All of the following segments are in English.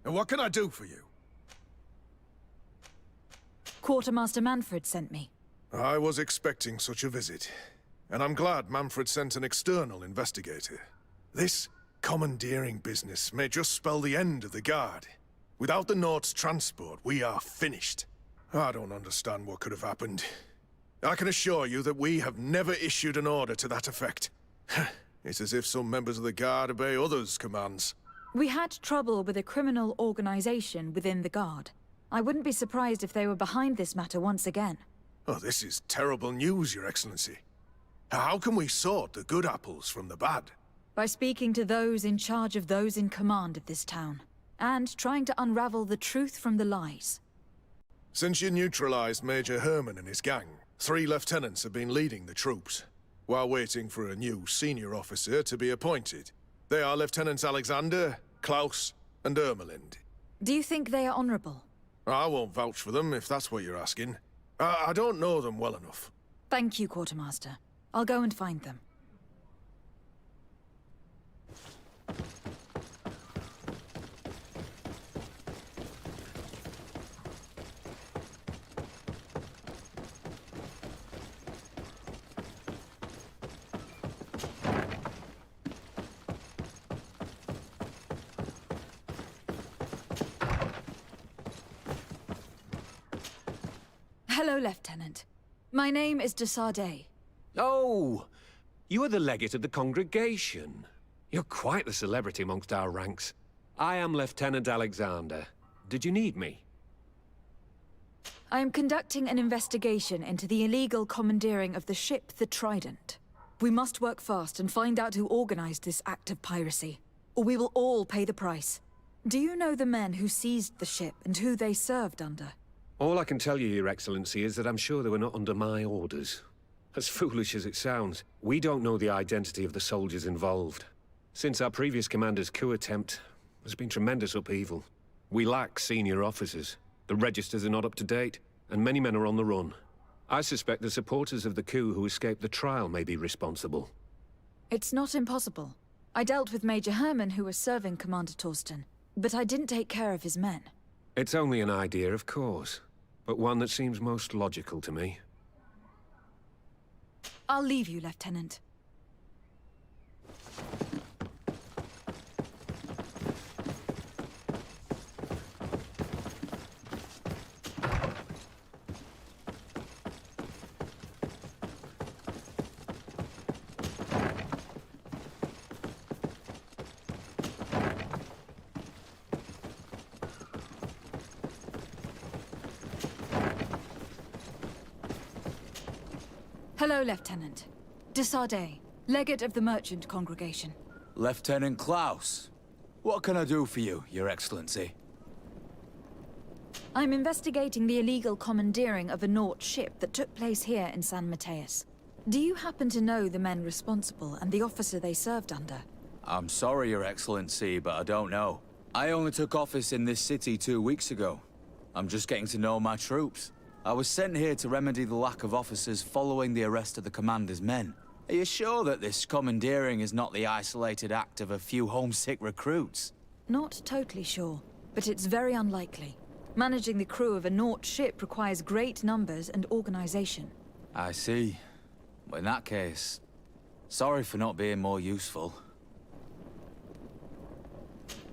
And what can I do for you? Quartermaster Manfred sent me. I was expecting such a visit. And I'm glad Manfred sent an external investigator. This commandeering business may just spell the end of the Guard. Without the Naut's transport, we are finished. I don't understand what could have happened. I can assure you that we have never issued an order to that effect. It's as if some members of the Guard obey others' commands. We had trouble with a criminal organization within the Guard. I wouldn't be surprised if they were behind this matter once again. Oh, this is terrible news, Your Excellency. How can we sort the good apples from the bad? By speaking to those in charge of those in command of this town, and trying to unravel the truth from the lies. Since you neutralized Major Herman and his gang, 3 lieutenants have been leading the troops, while waiting for a new senior officer to be appointed. They are Lieutenants Alexander, Klaus, and Ermelind. Do you think they are honorable? I won't vouch for them, if that's what you're asking. I don't know them well enough. Thank you, Quartermaster. I'll go and find them. Hello, Lieutenant. My name is de Sardet. Oh, you are the legate of the congregation. You're quite the celebrity amongst our ranks. I am Lieutenant Alexander. Did you need me? I am conducting an investigation into the illegal commandeering of the ship the Trident. We must work fast and find out who organized this act of piracy, or we will all pay the price. Do you know the men who seized the ship and who they served under? All I can tell you, Your Excellency, is that I'm sure they were not under my orders. As foolish as it sounds, we don't know the identity of the soldiers involved. Since our previous commander's coup attempt, there's been tremendous upheaval. We lack senior officers. The registers are not up to date, and many men are on the run. I suspect the supporters of the coup who escaped the trial may be responsible. It's not impossible. I dealt with Major Herman, who was serving Commander Torsten, but I didn't take care of his men. It's only an idea, of course, but one that seems most logical to me. I'll leave you, Lieutenant. Hello, Lieutenant. De Sardet, legate of the merchant congregation. Lieutenant Klaus. What can I do for you, Your Excellency? I'm investigating the illegal commandeering of a Naut ship that took place here in San Mateus. Do you happen to know the men responsible and the officer they served under? I'm sorry, Your Excellency, but I don't know. I only took office in this city 2 weeks ago. I'm just getting to know my troops. I was sent here to remedy the lack of officers following the arrest of the commander's men. Are you sure that this commandeering is not the isolated act of a few homesick recruits? Not totally sure, but it's very unlikely. Managing the crew of a Naut ship requires great numbers and organization. I see. Well, in that case, sorry for not being more useful.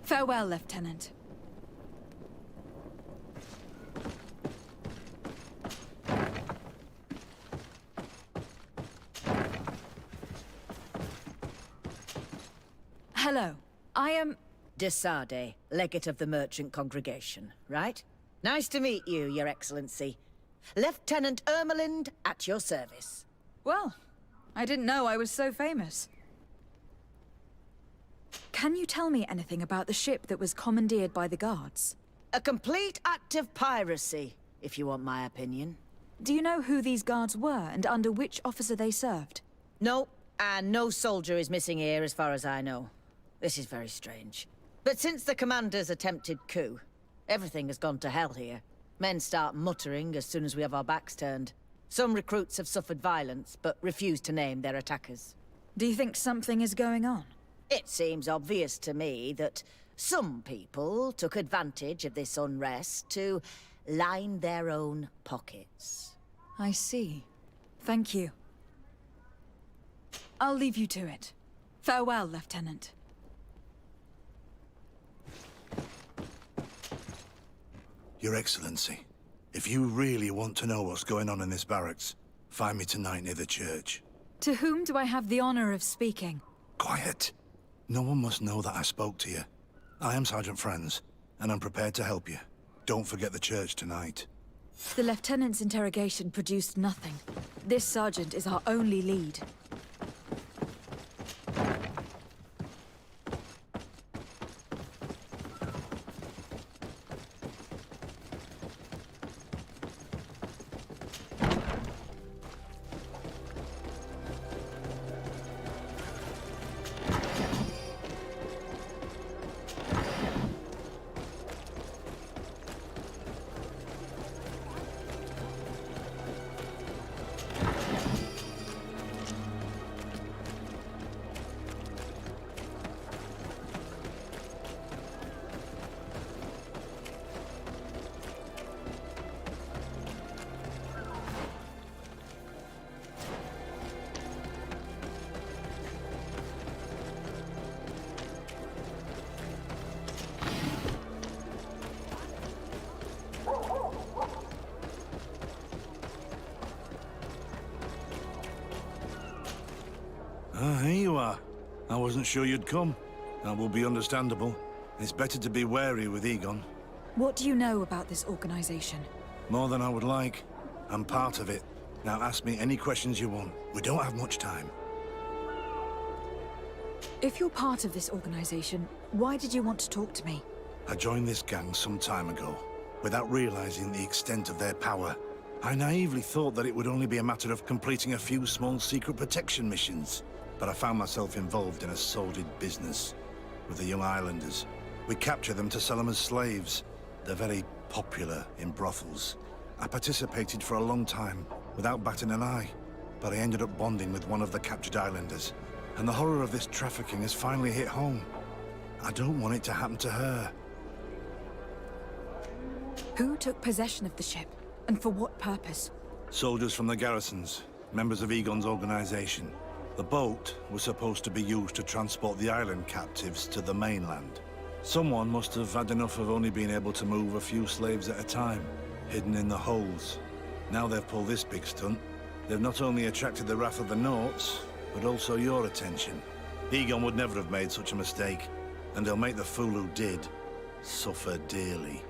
Farewell, Lieutenant. Hello. I am... De Sardet, legate of the merchant congregation, right? Nice to meet you, Your Excellency. Lieutenant Ermelind, at your service. Well, I didn't know I was so famous. Can you tell me anything about the ship that was commandeered by the guards? A complete act of piracy, if you want my opinion. Do you know who these guards were and under which officer they served? No, and no soldier is missing here as far as I know. This is very strange. But since the commander's attempted coup, everything has gone to hell here. Men start muttering as soon as we have our backs turned. Some recruits have suffered violence, but refuse to name their attackers. Do you think something is going on? It seems obvious to me that Some people took advantage of this unrest to line their own pockets. I see. Thank you. I'll leave you to it. Farewell, Lieutenant. Your Excellency, if you really want to know what's going on in this barracks, find me tonight near the church. To whom do I have the honor of speaking? Quiet. No one must know that I spoke to you. I am Sergeant Franz, and I'm prepared to help you. Don't forget the church tonight. The Lieutenant's interrogation produced nothing. This sergeant is our only lead. Here you are. I wasn't sure you'd come. That will be understandable. It's better to be wary with Egon. What do you know about this organization? More than I would like. I'm part of it. Now ask me any questions you want. We don't have much time. If you're part of this organization, why did you want to talk to me? I joined this gang some time ago, without realizing the extent of their power. I naively thought that it would only be a matter of completing a few small secret protection missions. But I found myself involved in a sordid business with the young islanders. We capture them to sell them as slaves. They're very popular in brothels. I participated for a long time, without batting an eye. But I ended up bonding with one of the captured islanders. And the horror of this trafficking has finally hit home. I don't want it to happen to her. Who took possession of the ship? And for what purpose? Soldiers from the garrisons, members of Egon's organization. The boat was supposed to be used to transport the island captives to the mainland. Someone must have had enough of only being able to move a few slaves at a time, hidden in the holds. Now they've pulled this big stunt. They've not only attracted the wrath of the Nauts, but also your attention. Egon would never have made such a mistake, and they'll make the fool who did suffer dearly.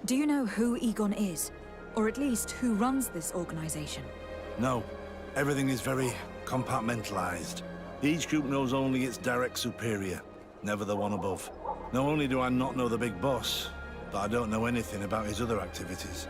Do you know who Egon is? Or at least who runs this organization? No. Everything is very compartmentalized. Each group knows only its direct superior, never the one above. Not only do I not know the big boss, but I don't know anything about his other activities.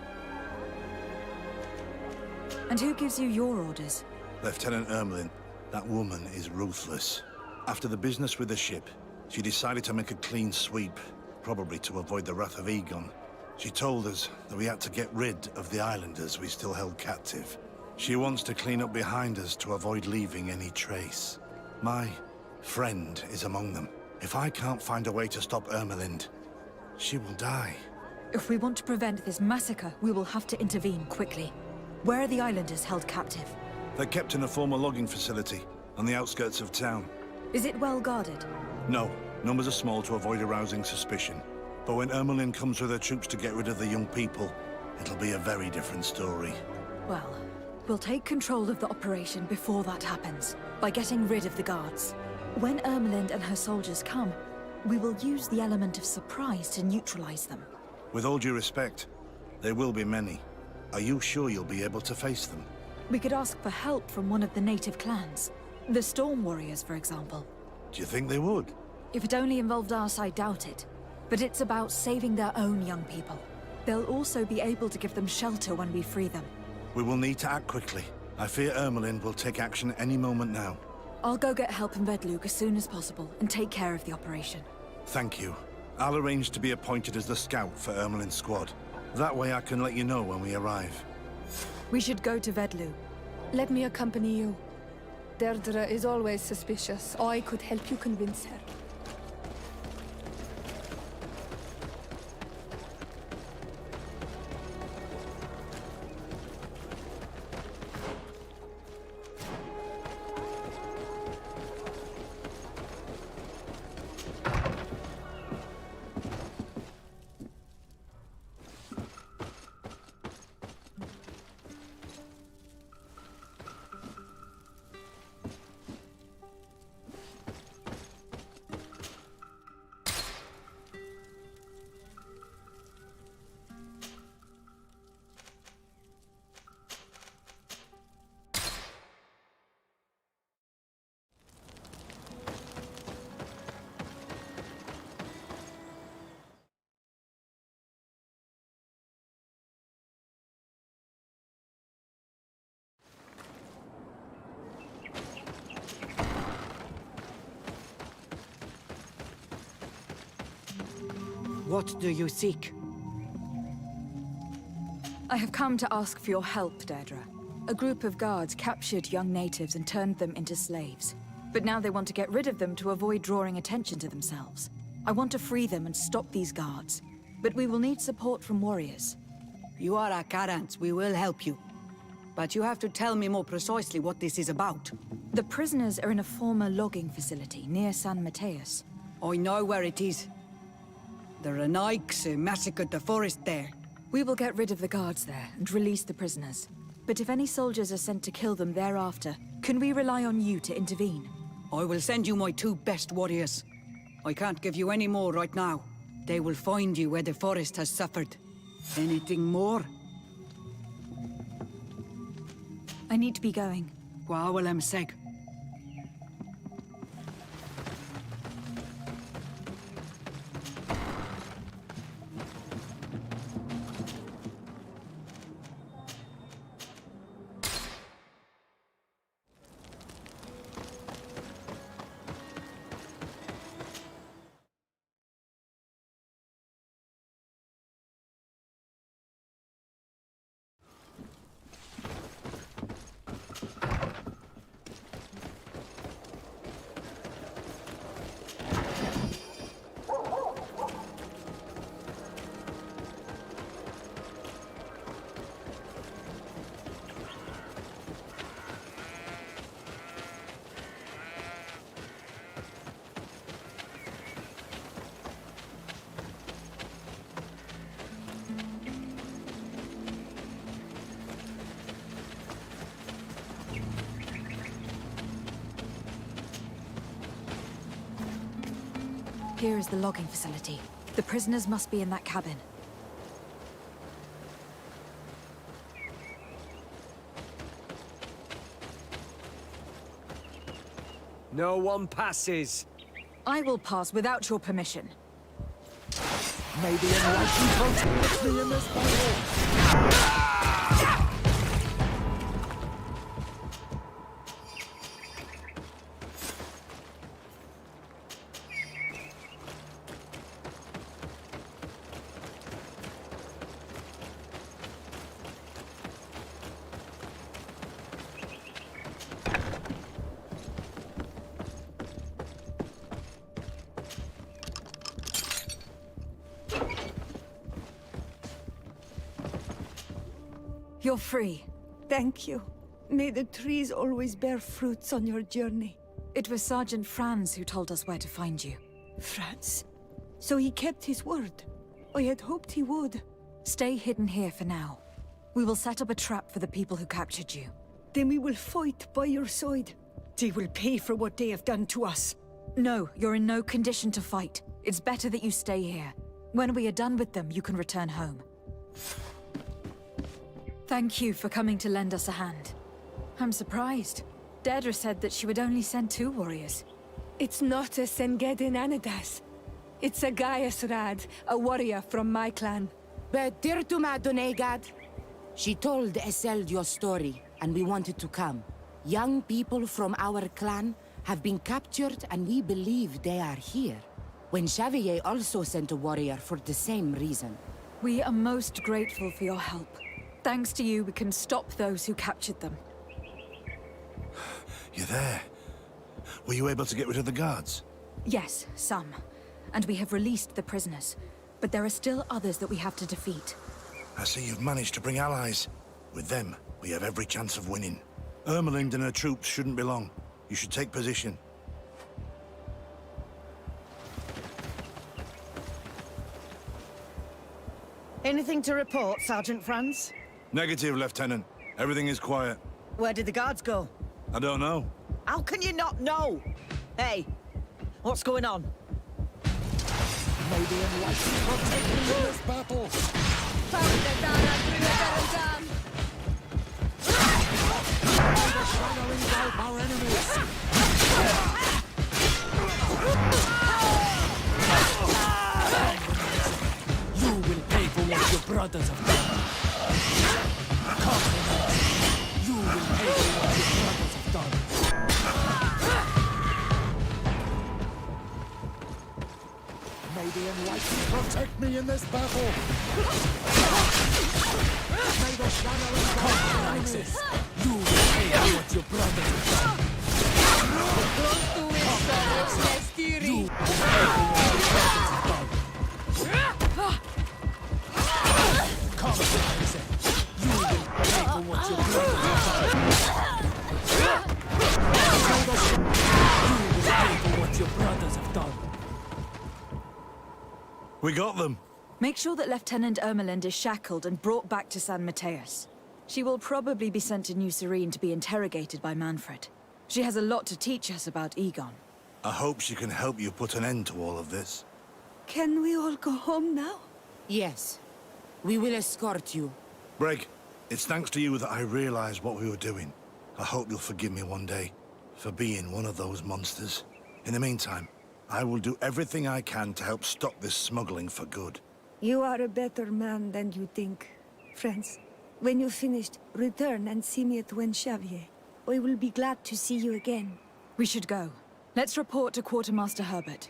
And who gives you your orders? Lieutenant Ermelin. That woman is ruthless. After the business with the ship, she decided to make a clean sweep, probably to avoid the wrath of Egon. She told us that we had to get rid of the islanders we still held captive. She wants to clean up behind us to avoid leaving any trace. My friend is among them. If I can't find a way to stop Ermelind, she will die. If we want to prevent this massacre, we will have to intervene quickly. Where are the islanders held captive? They're kept in a former logging facility on the outskirts of town. Is it well guarded? No, numbers are small to avoid arousing suspicion. But when Ermelin comes with her troops to get rid of the young people, it'll be a very different story. Well, we'll take control of the operation before that happens, by getting rid of the guards. When Ermelind and her soldiers come, we will use the element of surprise to neutralize them. With all due respect, there will be many. Are you sure you'll be able to face them? We could ask for help from one of the native clans. The Storm Warriors, for example. Do you think they would? If it only involved us, I doubt it. But it's about saving their own young people. They'll also be able to give them shelter when we free them. We will need to act quickly. I fear Ermelin will take action any moment now. I'll go get help in Vedlug as soon as possible and take care of the operation. Thank you. I'll arrange to be appointed as the scout for Ermelin's squad. That way I can let you know when we arrive. We should go to Vedlug. Let me accompany you. Deirdre is always suspicious. I could help you convince her. What do you seek? I have come to ask for your help, Deirdre. A group of guards captured young natives and turned them into slaves. But now they want to get rid of them to avoid drawing attention to themselves. I want to free them and stop these guards. But we will need support from warriors. You are a Karant. We will help you. But you have to tell me more precisely what this is about. The prisoners are in a former logging facility near San Mateus. I know where it is. The Renaiks massacred the forest there. We will get rid of the guards there and release the prisoners. But if any soldiers are sent to kill them thereafter, can we rely on you to intervene? I will send you my 2 best warriors. I can't give you any more right now. They will find you where the forest has suffered. Anything more? I need to be going. Gwawalem seg. Here is the logging facility. The prisoners must be in that cabin. No one passes. I will pass without your permission. May the enlightened protect me in this battle. You're free. Thank you. May the trees always bear fruits on your journey. It was Sergeant Franz who told us where to find you. Franz. So he kept his word. I had hoped he would. Stay hidden here for now. We will set up a trap for the people who captured you. Then we will fight by your side. They will pay for what they have done to us. No, you're in no condition to fight. It's better that you stay here. When we are done with them, you can return home. Thank you for coming to lend us a hand. I'm surprised. Deirdre said that she would only send 2 warriors. It's not a Sengedin Anadas. It's a Gaius Rad, a warrior from my clan. But Tirtuma Donegad, she told Eseld your story, and we wanted to come. Young people from our clan have been captured, and we believe they are here. When Xavier also sent a warrior for the same reason. We are most grateful for your help. Thanks to you, we can stop those who captured them. You're there. Were you able to get rid of the guards? Yes, some. And we have released the prisoners. But there are still others that we have to defeat. I see you've managed to bring allies. With them, we have every chance of winning. Ermelind and her troops shouldn't be long. You should take position. Anything to report, Sergeant Franz? Negative, Lieutenant. Everything is quiet. Where did the guards go? I don't know. How can you not know? Hey, what's going on? May the enlightened protect me in this battle. Overshadowing out our enemies. You will pay for what your brothers have done. Compromise. You will pay for what your brothers have done. May the enlightened protect me in this battle. May the shadow compromise. You will pay for what your brothers have done. You will pay for what your brothers have done. Compromise. You will pay for what your brothers have done. You will pay for what your brothers have done. We got them. Make sure that Lieutenant Ermelind is shackled and brought back to San Mateus. She will probably be sent to New Serene to be interrogated by Manfred. She has a lot to teach us about Egon. I hope she can help you put an end to all of this. Can we all go home now? Yes. We will escort you. Breg, it's thanks to you that I realized what we were doing. I hope you'll forgive me one day for being one of those monsters. In the meantime, I will do everything I can to help stop this smuggling for good. You are a better man than you think. Friends, when you're finished, return and see me at Wenxavier. I will be glad to see you again. We should go. Let's report to Quartermaster Herbert.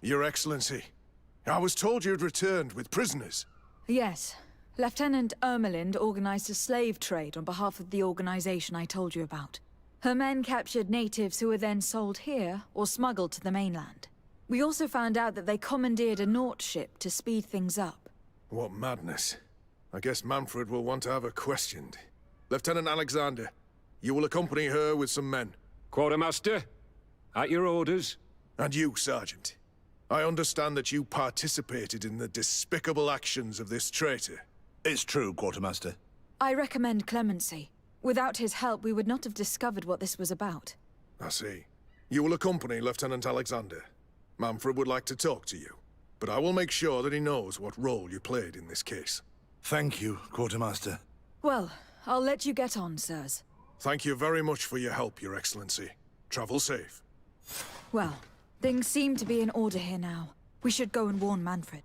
Your Excellency, I was told you'd returned with prisoners. Yes. Lieutenant Ermelind organized a slave trade on behalf of the organization I told you about. Her men captured natives who were then sold here or smuggled to the mainland. We also found out that they commandeered a Naut ship to speed things up. What madness. I guess Manfred will want to have her questioned. Lieutenant Alexander, you will accompany her with some men. Quartermaster, at your orders. And you, Sergeant. I understand that you participated in the despicable actions of this traitor. It's true, Quartermaster. I recommend clemency. Without his help, we would not have discovered what this was about. I see. You will accompany Lieutenant Alexander. Manfred would like to talk to you, but I will make sure that he knows what role you played in this case. Thank you, Quartermaster. Well, I'll let you get on, sirs. Thank you very much for your help, Your Excellency. Travel safe. Well, things seem to be in order here now. We should go and warn Manfred.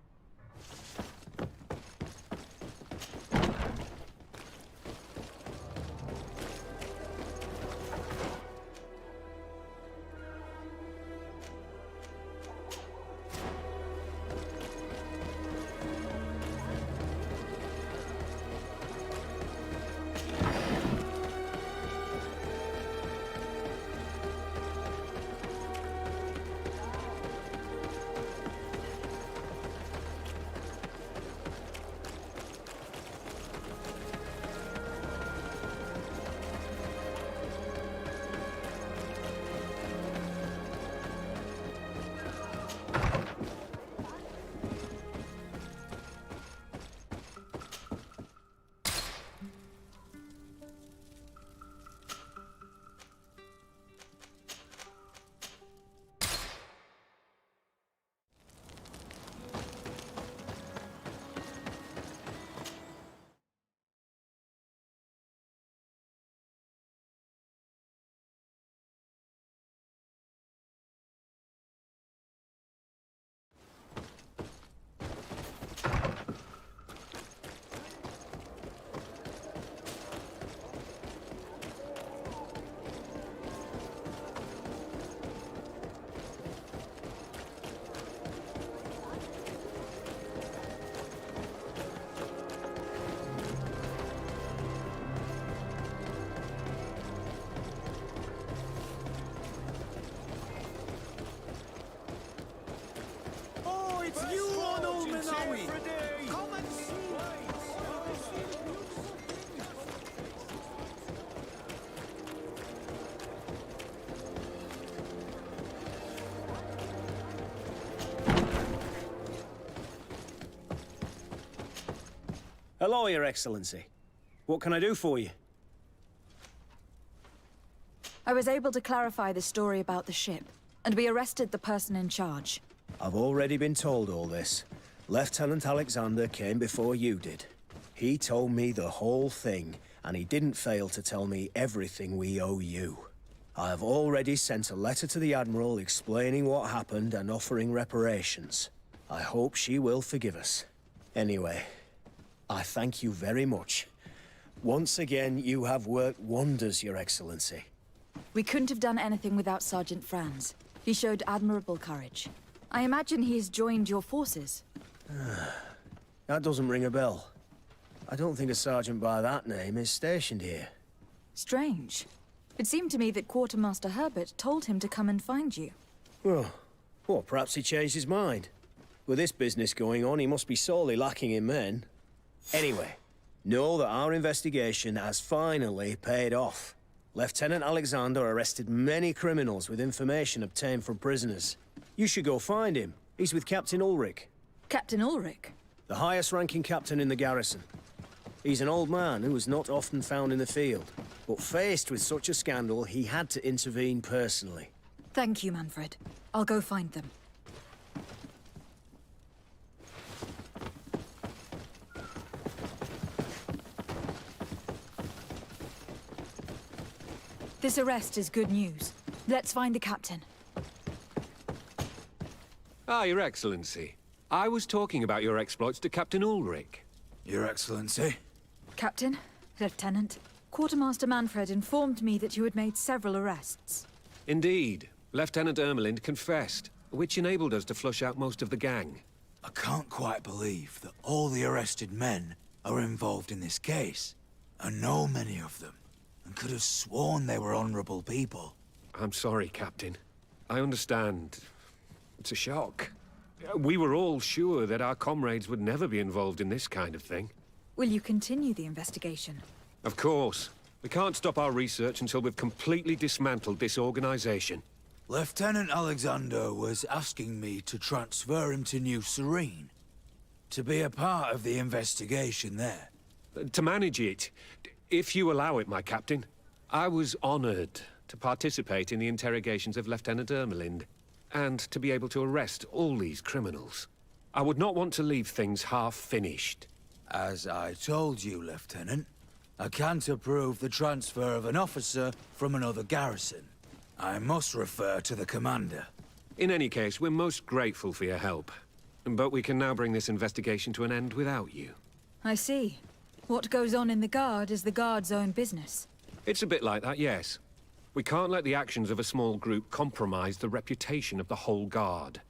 are we? Come and see! Hello, Your Excellency. What can I do for you? I was able to clarify the story about the ship, and we arrested the person in charge. I've already been told all this. Lieutenant Alexander came before you did. He told me the whole thing, and he didn't fail to tell me everything we owe you. I have already sent a letter to the Admiral explaining what happened and offering reparations. I hope she will forgive us. Anyway, I thank you very much. Once again, you have worked wonders, Your Excellency. We couldn't have done anything without Sergeant Franz. He showed admirable courage. I imagine he has joined your forces. That doesn't ring a bell. I don't think a sergeant by that name is stationed here. Strange. It seemed to me that Quartermaster Herbert told him to come and find you. Well, perhaps he changed his mind. With this business going on, he must be sorely lacking in men. Anyway, know that our investigation has finally paid off. Lieutenant Alexander arrested many criminals with information obtained from prisoners. You should go find him. He's with Captain Ulrich. Captain Ulrich? The highest-ranking captain in the garrison. He's an old man who is not often found in the field, but faced with such a scandal, he had to intervene personally. Thank you, Manfred. I'll go find them. This arrest is good news. Let's find the captain. Ah, Your Excellency. I was talking about your exploits to Captain Ulrich. Your Excellency? Captain, Lieutenant, Quartermaster Manfred informed me that you had made several arrests. Indeed. Lieutenant Ermelind confessed, which enabled us to flush out most of the gang. I can't quite believe that all the arrested men are involved in this case. I know many of them, and could have sworn they were honorable people. I'm sorry, Captain. I understand. It's a shock. We were all sure that our comrades would never be involved in this kind of thing. Will you continue the investigation? Of course. We can't stop our research until we've completely dismantled this organization. Lieutenant Alexander was asking me to transfer him to New Serene, to be a part of the investigation there. To manage it, if you allow it, my captain. I was honored to participate in the interrogations of Lieutenant Ermelind, and to be able to arrest all these criminals. I would not want to leave things half-finished. As I told you, Lieutenant, I can't approve the transfer of an officer from another garrison. I must refer to the commander. In any case, we're most grateful for your help. But we can now bring this investigation to an end without you. I see. What goes on in the Guard is the Guard's own business. It's a bit like that, yes. We can't let the actions of a small group compromise the reputation of the whole Guard.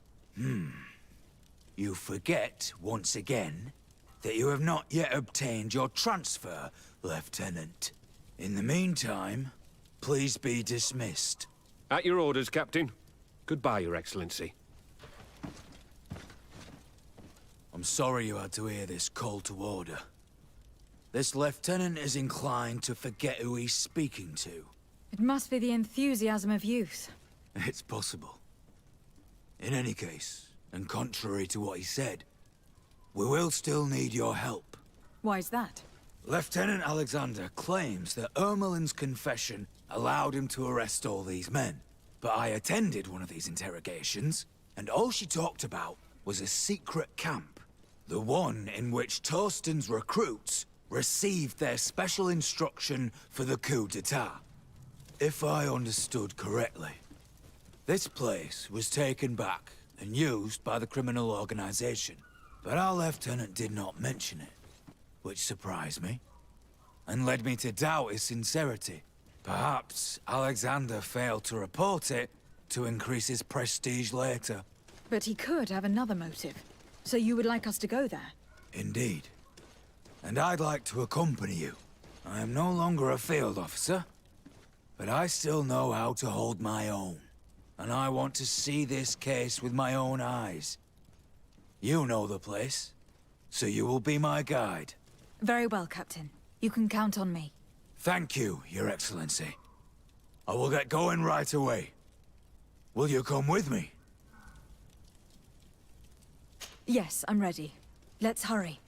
You forget, once again, that you have not yet obtained your transfer, Lieutenant. In the meantime, please be dismissed. At your orders, Captain. Goodbye, Your Excellency. I'm sorry you had to hear this call to order. This lieutenant is inclined to forget who he's speaking to. It must be the enthusiasm of youth. It's possible. In any case, and contrary to what he said, we will still need your help. Why's that? Lieutenant Alexander claims that Ermelin's confession allowed him to arrest all these men. But I attended one of these interrogations, and all she talked about was a secret camp. The one in which Torsten's recruits received their special instruction for the coup d'etat. If I understood correctly, this place was taken back and used by the criminal organization. But our lieutenant did not mention it, which surprised me, and led me to doubt his sincerity. Perhaps Alexander failed to report it to increase his prestige later. But he could have another motive. So you would like us to go there? Indeed. And I'd like to accompany you. I am no longer a field officer, but I still know how to hold my own. And I want to see this case with my own eyes. You know the place. So you will be my guide. Very well, Captain. You can count on me. Thank you, Your Excellency. I will get going right away. Will you come with me? Yes, I'm ready. Let's hurry.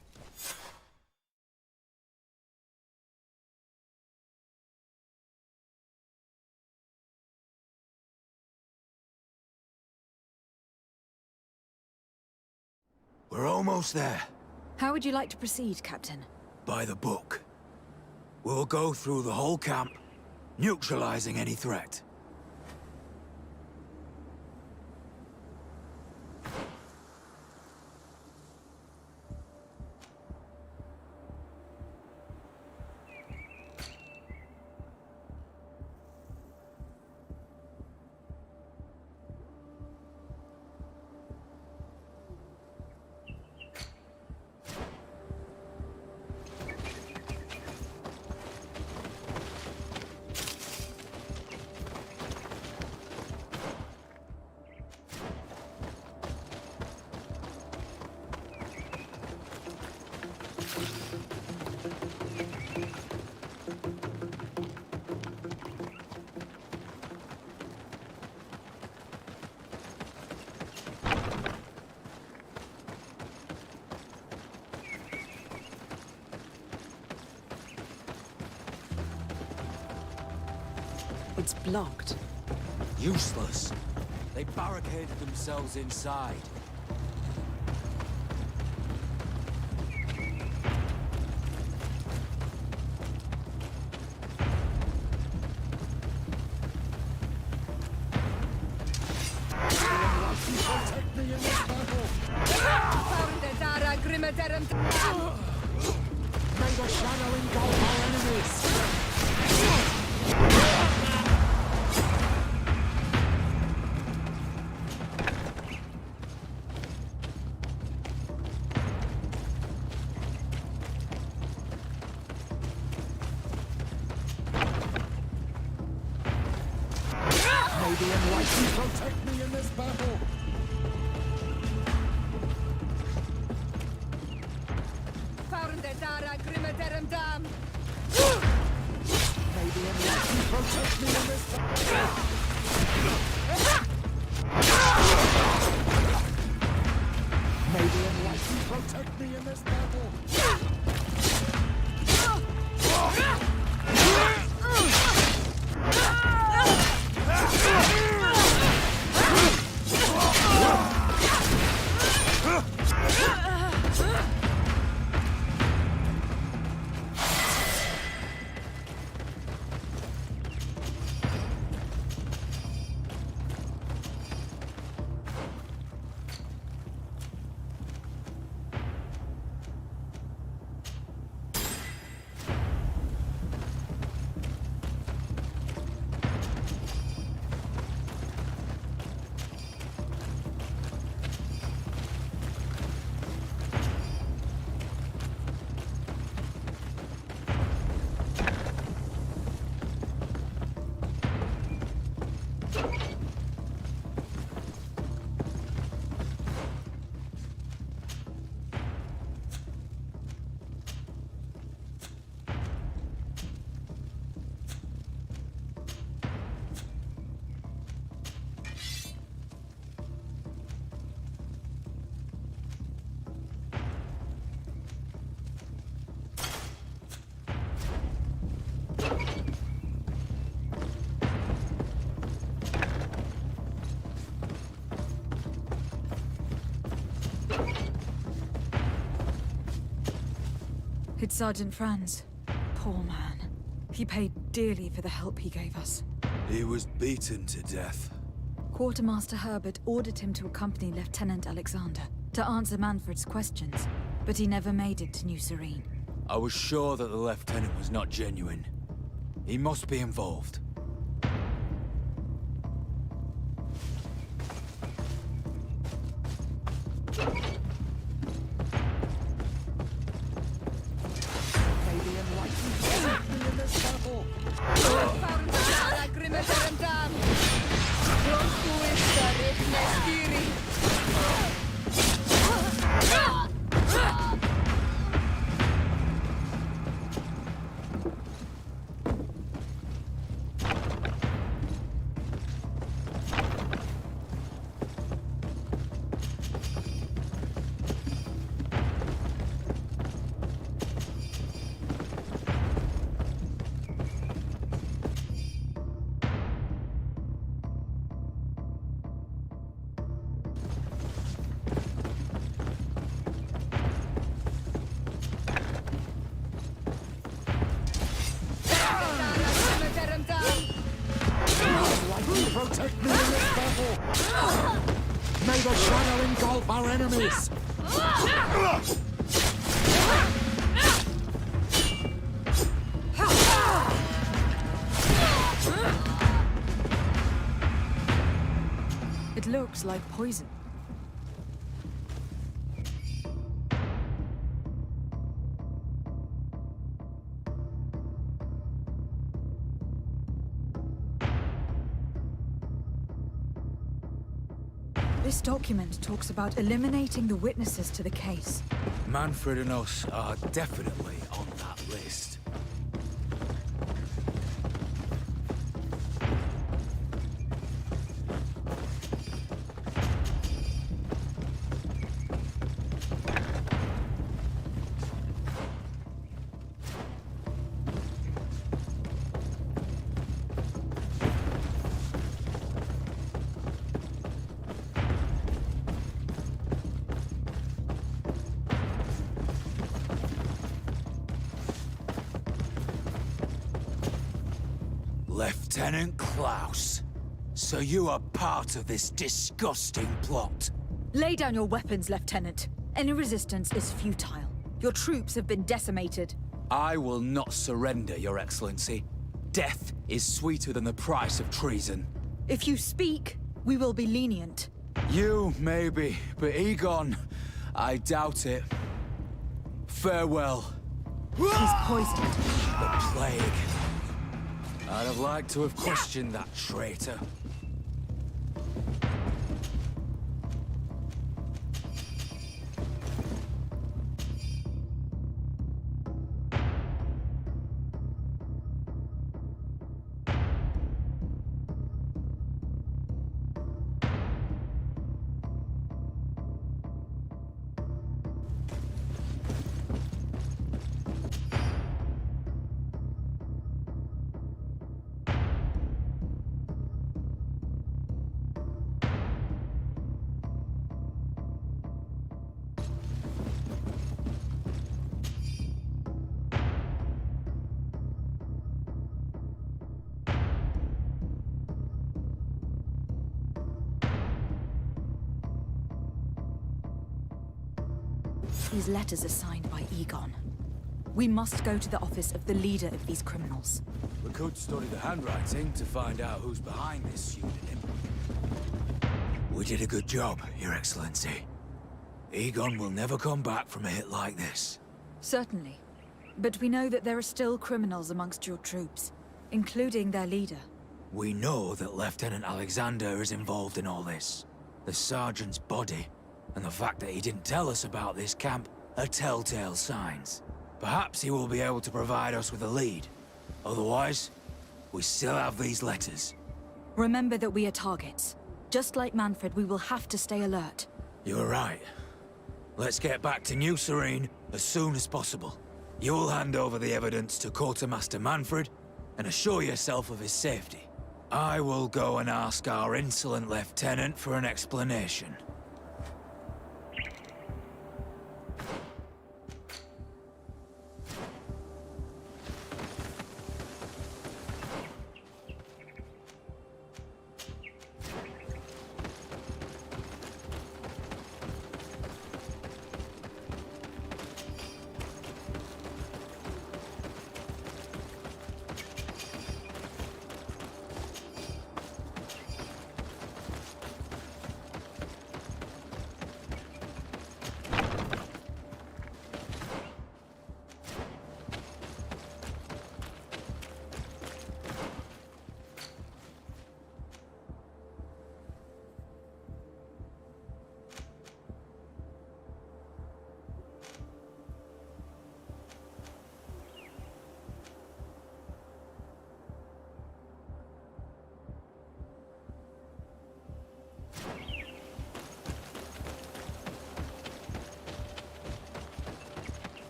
We're almost there. How would you like to proceed, Captain? By the book. We'll go through the whole camp, neutralizing any threat. It's blocked. Useless. They barricaded themselves inside. May the shadow engulf our enemies! May the enlightened protect me in this battle! May the enlightened protect me in this battle! May the enlightened protect me in this battle! It's Sergeant Franz. Poor man. He paid dearly for the help he gave us. He was beaten to death. Quartermaster Herbert ordered him to accompany Lieutenant Alexander to answer Manfred's questions, but he never made it to New Serene. I was sure that the lieutenant was not genuine. He must be involved. May the enlightened protect me in this battle! battle! May the shadow engulf our enemies! It looks like poison. This document talks about eliminating the witnesses to the case. Manfred and us are definitely on that list. Lieutenant Klaus, so you are part of this disgusting plot. Lay down your weapons, Lieutenant. Any resistance is futile. Your troops have been decimated. I will not surrender, Your Excellency. Death is sweeter than the price of treason. If you speak, we will be lenient. You, maybe, but Egon, I doubt it. Farewell. He's poisoned. The plague. I'd have liked to have questioned that traitor. These letters are signed by Egon. We must go to the office of the leader of these criminals. We could study the handwriting to find out who's behind this pseudonym. We did a good job, Your Excellency. Egon will never come back from a hit like this. Certainly. But we know that there are still criminals amongst your troops, including their leader. We know that Lieutenant Alexander is involved in all this. The sergeant's body, and the fact that he didn't tell us about this camp, are telltale signs. Perhaps he will be able to provide us with a lead. Otherwise, we still have these letters. Remember that we are targets. Just like Manfred, we will have to stay alert. You're right. Let's get back to New Serene as soon as possible. You'll hand over the evidence to Quartermaster Manfred and assure yourself of his safety. I will go and ask our insolent lieutenant for an explanation.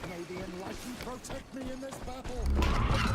May the enlightened protect me in this battle!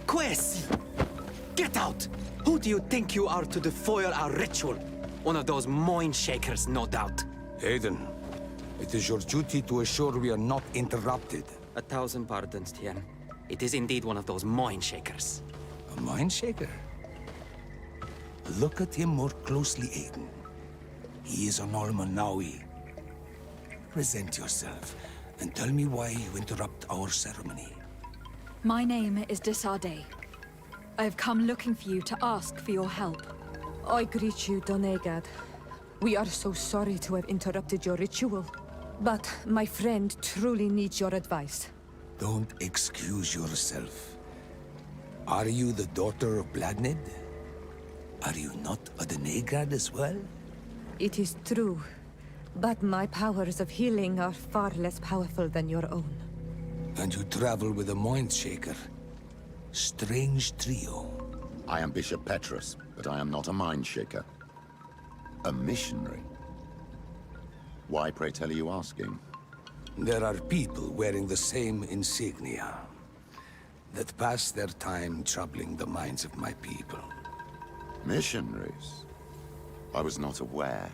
Quest! Get out! Who do you think you are to defoil our ritual? One of those mind shakers, no doubt. Aiden, it is your duty to assure we are not interrupted. 1,000 pardons, Tien. It is indeed one of those mind shakers. A mind shaker? Look at him more closely, Aiden. He is an Almanawi. Present yourself and tell me why you interrupt our ceremony. My name is Desade. I have come looking for you to ask for your help. I greet you, Donegad. We are so sorry to have interrupted your ritual. But my friend truly needs your advice. Don't excuse yourself. Are you the daughter of Bladned? Are you not a Donegad as well? It is true. But my powers of healing are far less powerful than your own. And you travel with a mind shaker. Strange trio. I am Bishop Petrus, but I am not a mind shaker. A missionary. Why, pray tell, are you asking? There are people wearing the same insignia that pass their time troubling the minds of my people. Missionaries? I was not aware.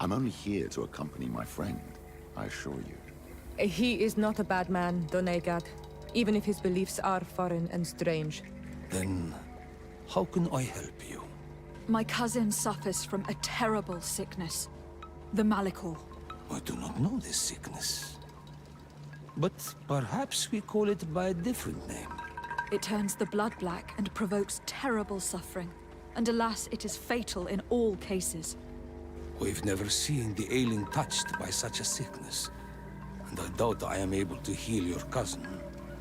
I'm only here to accompany my friend, I assure you. He is not a bad man, Donegad, even if his beliefs are foreign and strange. Then, how can I help you? My cousin suffers from a terrible sickness. The Malikor. I do not know this sickness. But perhaps we call it by a different name. It turns the blood black and provokes terrible suffering. And alas, it is fatal in all cases. We've never seen the ailing touched by such a sickness. And I doubt I am able to heal your cousin.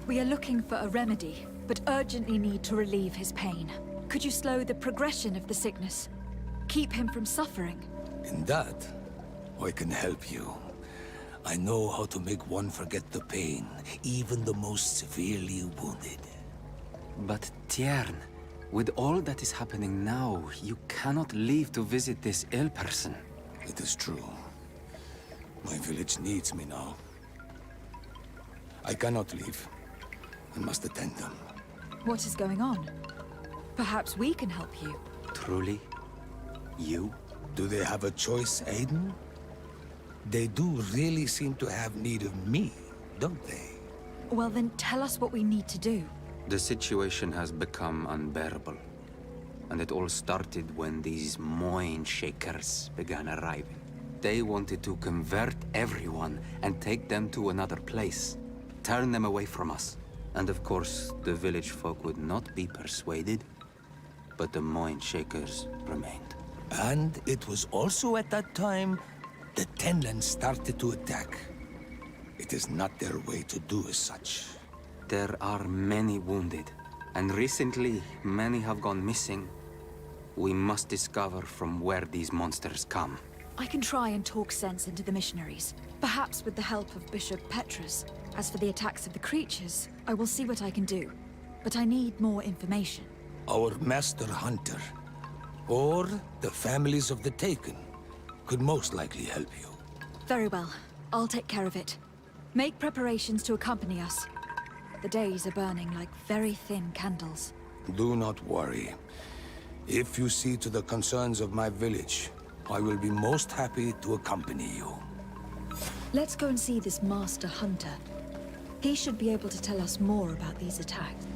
We are looking for a remedy, but urgently need to relieve his pain. Could you slow the progression of the sickness? Keep him from suffering? In that, I can help you. I know how to make one forget the pain, even the most severely wounded. But Tiern, With all that is happening now, you cannot leave to visit this ill person. It is true. My village needs me now. I cannot leave. I must attend them. What is going on? Perhaps we can help you. Truly? You? Do they have a choice, Aiden? They do really seem to have need of me, don't they? Well, then tell us what we need to do. The situation has become unbearable. And it all started when these Moin Shakers began arriving. They wanted to convert everyone and take them to another place. Turn them away from us. And of course, the village folk would not be persuaded. But the Moin Shakers remained. And it was also at that time the Tenland started to attack. It is not their way to do as such. There are many wounded, and recently many have gone missing. We must discover from where these monsters come. I can try and talk sense into the missionaries, perhaps with the help of Bishop Petrus. As for the attacks of the creatures, I will see what I can do. But I need more information. Our master hunter, or the families of the Taken, could most likely help you. Very well. I'll take care of it. Make preparations to accompany us. The days are burning like very thin candles. Do not worry. If you see to the concerns of my village, I will be most happy to accompany you. Let's go and see this master hunter. He should be able to tell us more about these attacks.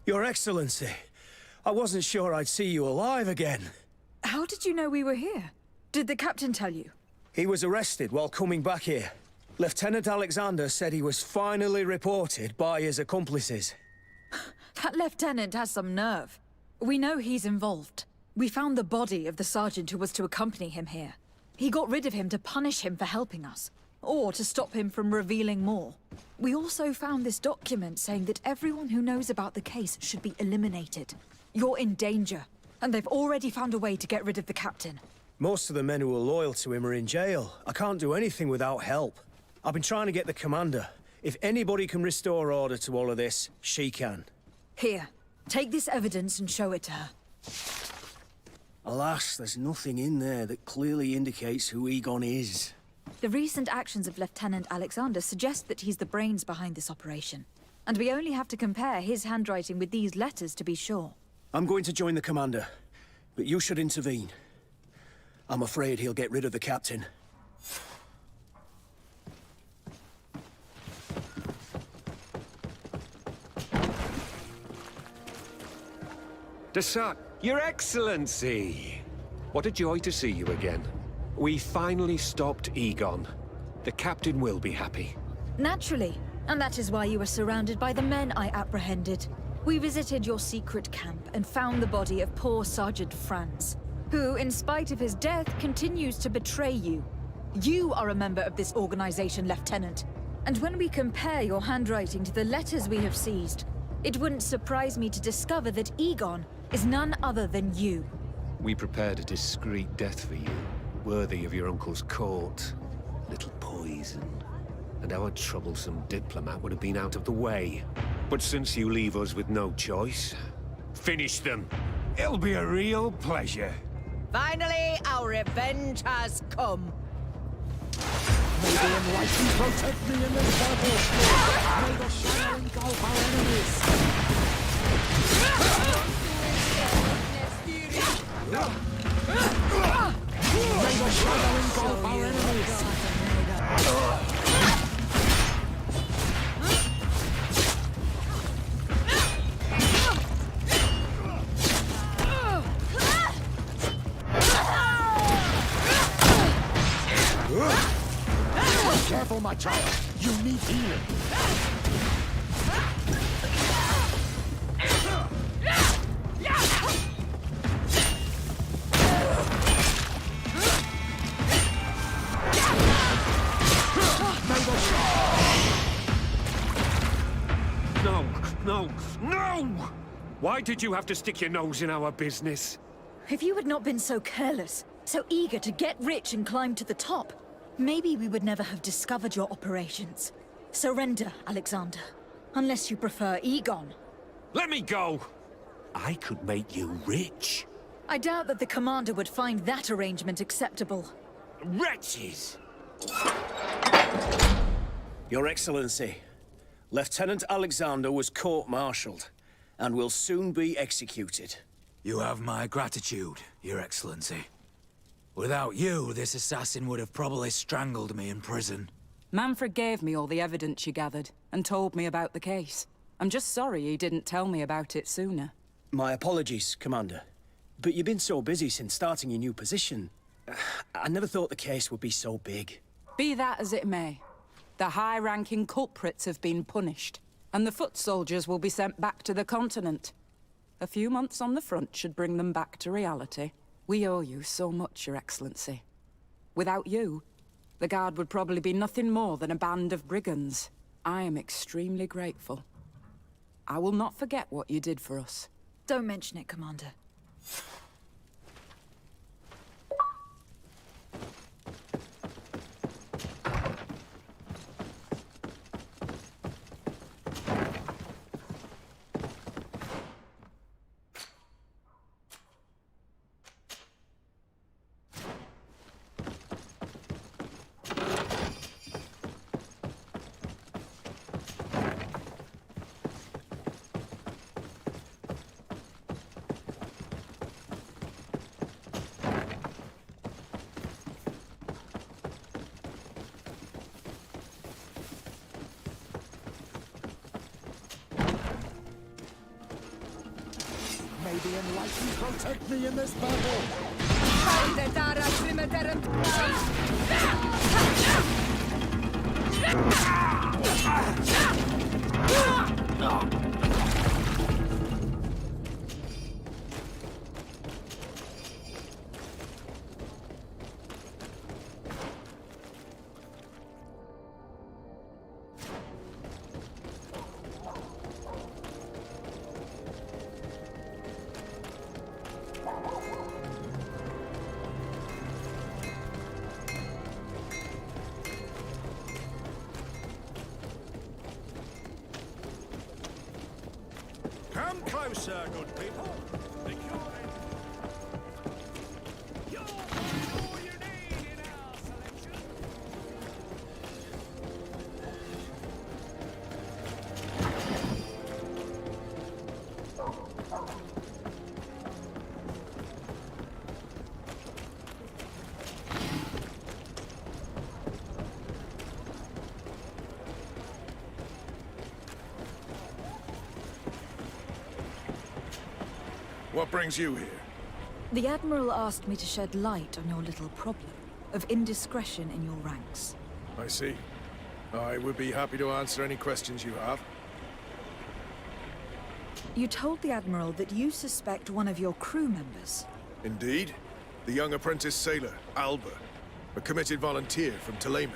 Your Excellency, I wasn't sure I'd see you alive again. How did you know we were here? Did the captain tell you? He was arrested while coming back here. Lieutenant Alexander said he was finally reported by his accomplices. That lieutenant has some nerve. We know he's involved. We found the body of the sergeant who was to accompany him here. He got rid of him to punish him for helping us, or to stop him from revealing more. We also found this document saying that everyone who knows about the case should be eliminated. You're in danger, and they've already found a way to get rid of the captain. Most of the men who are loyal to him are in jail. I can't do anything without help. I've been trying to get the commander. If anybody can restore order to all of this, she can. Here, take this evidence and show it to her. Alas, there's nothing in there that clearly indicates who Egon is. The recent actions of Lieutenant Alexander suggest that he's the brains behind this operation. And we only have to compare his handwriting with these letters to be sure. I'm going to join the commander, but you should intervene. I'm afraid he'll get rid of the captain. Desart, Your Excellency! What a joy to see you again. We finally stopped Egon. The captain will be happy. Naturally. And that is why you were surrounded by the men I apprehended. We visited your secret camp and found the body of poor Sergeant Franz, who, in spite of his death, continues to betray you. You are a member of this organization, Lieutenant. And when we compare your handwriting to the letters we have seized, it wouldn't surprise me to discover that Egon is none other than you. We prepared a discreet death for you, worthy of your uncle's court. Little poison. And our troublesome diplomat would have been out of the way. But since you leave us with no choice, finish them. It'll be a real pleasure. Finally, our revenge has come. May the Enlightened protect me in this battle! May the shadow engulf our enemies! May the shadow engulf our enemies! Careful, my child. You need healing. No! Why did you have to stick your nose in our business? If you had not been so careless, so eager to get rich and climb to the top, maybe we would never have discovered your operations. Surrender, Alexander. Unless you prefer Egon. Let me go! I could make you rich. I doubt that the commander would find that arrangement acceptable. Wretches! Your Excellency, Lieutenant Alexander was court-martialed and will soon be executed. You have my gratitude, Your Excellency. Without you, this assassin would have probably strangled me in prison. Manfred gave me all the evidence you gathered, and told me about the case. I'm just sorry he didn't tell me about it sooner. My apologies, Commander. But you've been so busy since starting your new position. I never thought the case would be so big. Be that as it may, the high-ranking culprits have been punished, and the foot soldiers will be sent back to the continent. A few months on the front should bring them back to reality. We owe you so much, Your Excellency. Without you, the Guard would probably be nothing more than a band of brigands. I am extremely grateful. I will not forget what you did for us. Don't mention it, Commander. May the Enlightened protect me in this battle! Come closer, good people. The cure What brings you here? The Admiral asked me to shed light on your little problem of indiscretion in your ranks. I see. I would be happy to answer any questions you have. You told the Admiral that you suspect one of your crew members. Indeed. The young apprentice sailor, Alba. A committed volunteer from Ptolemy.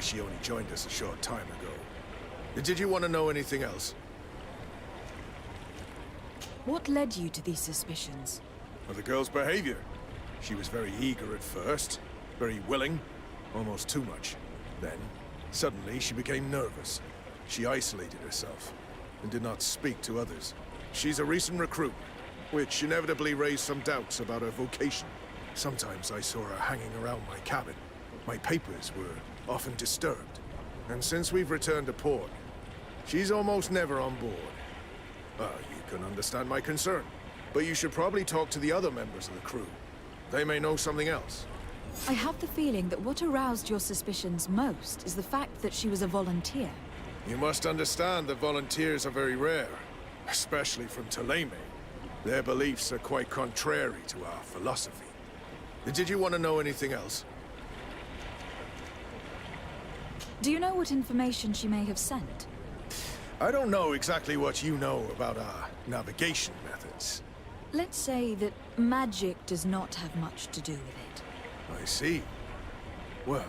She only joined us a short time ago. Did you want to know anything else? What led you to these suspicions? Well, the girl's behavior. She was very eager at first, very willing, almost too much. Then, suddenly, she became nervous. She isolated herself and did not speak to others. She's a recent recruit, which inevitably raised some doubts about her vocation. Sometimes I saw her hanging around my cabin. My papers were often disturbed. And since we've returned to port, she's almost never on board. You can understand my concern, but you should probably talk to the other members of the crew. They may know something else. I have the feeling that what aroused your suspicions most is the fact that she was a volunteer. You must understand that volunteers are very rare, especially from Ptolemy. Their beliefs are quite contrary to our philosophy. Did you want to know anything else? Do you know what information she may have sent? I don't know exactly what you know about our navigation methods. Let's say that magic does not have much to do with it. I see. Well,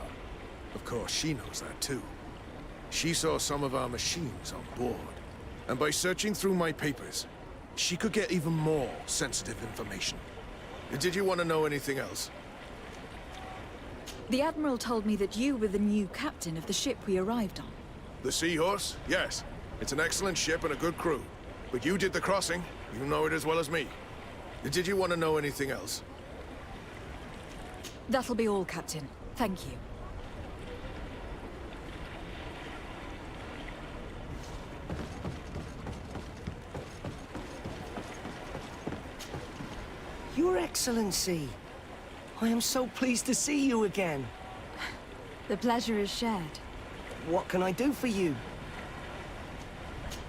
of course she knows that too. She saw some of our machines on board. And by searching through my papers, she could get even more sensitive information. Did you want to know anything else? The Admiral told me that you were the new captain of the ship we arrived on. The Seahorse? Yes. It's an excellent ship and a good crew. But you did the crossing. You know it as well as me. Did you want to know anything else? That'll be all, Captain. Thank you. Your Excellency, I am so pleased to see you again. The pleasure is shared. What can I do for you?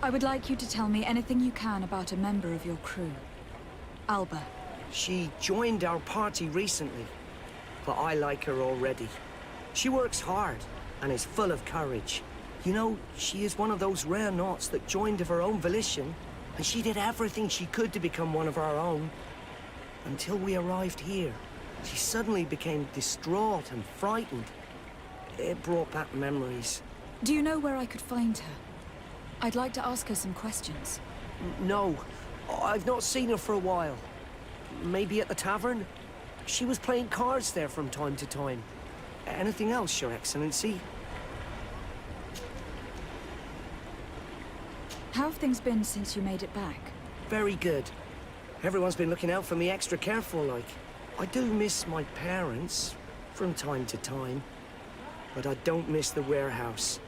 I would like you to tell me anything you can about a member of your crew. Alba. She joined our party recently, but I like her already. She works hard and is full of courage. You know, she is one of those rare Nauts that joined of her own volition, and she did everything she could to become one of our own. Until we arrived here, she suddenly became distraught and frightened. It brought back memories. Do you know where I could find her? I'd like to ask her some questions. No, I've not seen her for a while. Maybe at the tavern? She was playing cards there from time to time. Anything else, Your Excellency? How have things been since you made it back? Very good. Everyone's been looking out for me extra careful, like. I do miss my parents, from time to time. But I don't miss the warehouse,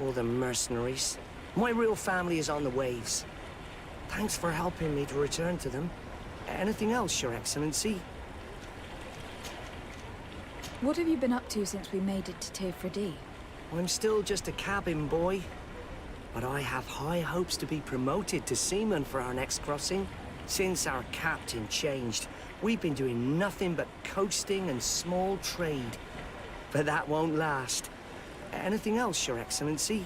or the mercenaries. My real family is on the waves. Thanks for helping me to return to them. Anything else, Your Excellency? What have you been up to since we made it to Tirfredi? I'm still just a cabin boy. But I have high hopes to be promoted to seaman for our next crossing. Since our captain changed, we've been doing nothing but coasting and small trade. But that won't last. Anything else, Your Excellency?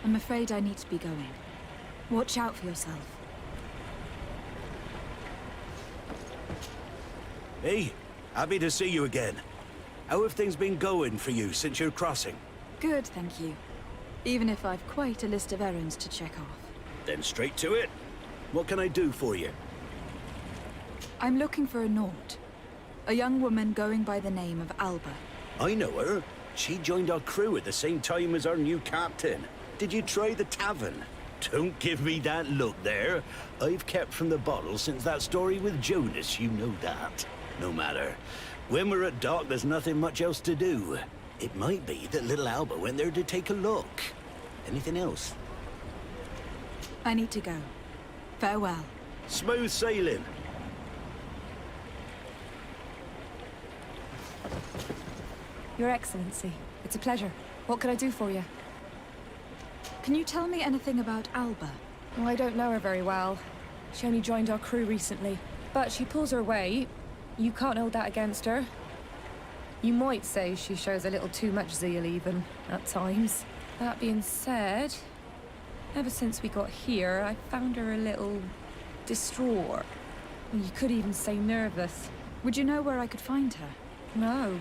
I'm afraid I need to be going. Watch out for yourself. Hey, happy to see you again. How have things been going for you since your crossing? Good, thank you. Even if I've quite a list of errands to check off. Then straight to it. What can I do for you? I'm looking for a Naut. A young woman going by the name of Alba. I know her. She joined our crew at the same time as our new captain. Did you try the tavern? Don't give me that look there. I've kept from the bottle since that story with Jonas, you know that. No matter. When we're at dock, there's nothing much else to do. It might be that little Alba went there to take a look. Anything else? I need to go. Farewell. Smooth sailing. Your Excellency, it's a pleasure. What could I do for you? Can you tell me anything about Alba? Well, I don't know her very well. She only joined our crew recently, but she pulls her weight. You can't hold that against her. You might say she shows a little too much zeal even, at times. That being said, ever since we got here, I found her a little distraught. You could even say nervous. Would you know where I could find her? No,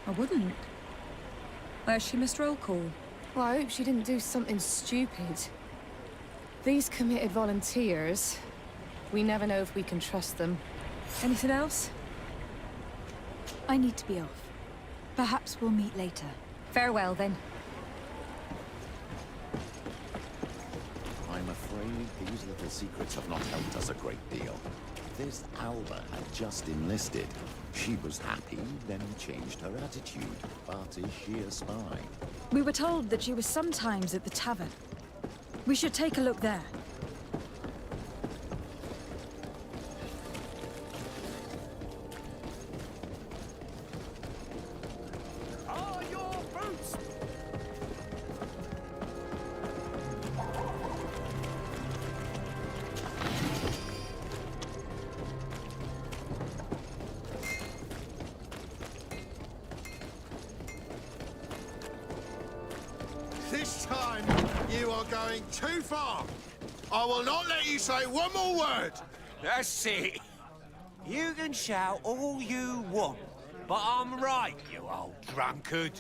I wouldn't. Where's she missed roll call? Well, I hope she didn't do something stupid. These committed volunteers, we never know if we can trust them. Anything else? I need to be off. Perhaps we'll meet later. Farewell, then. I'm afraid these little secrets have not helped us a great deal. This Alba had just enlisted. She was happy, then changed her attitude. But is she a spy? We were told that she was sometimes at the tavern. We should take a look there. This time, you are going too far. I will not let you say one more word. That's it. You can shout all you want, but I'm right, you old drunkard.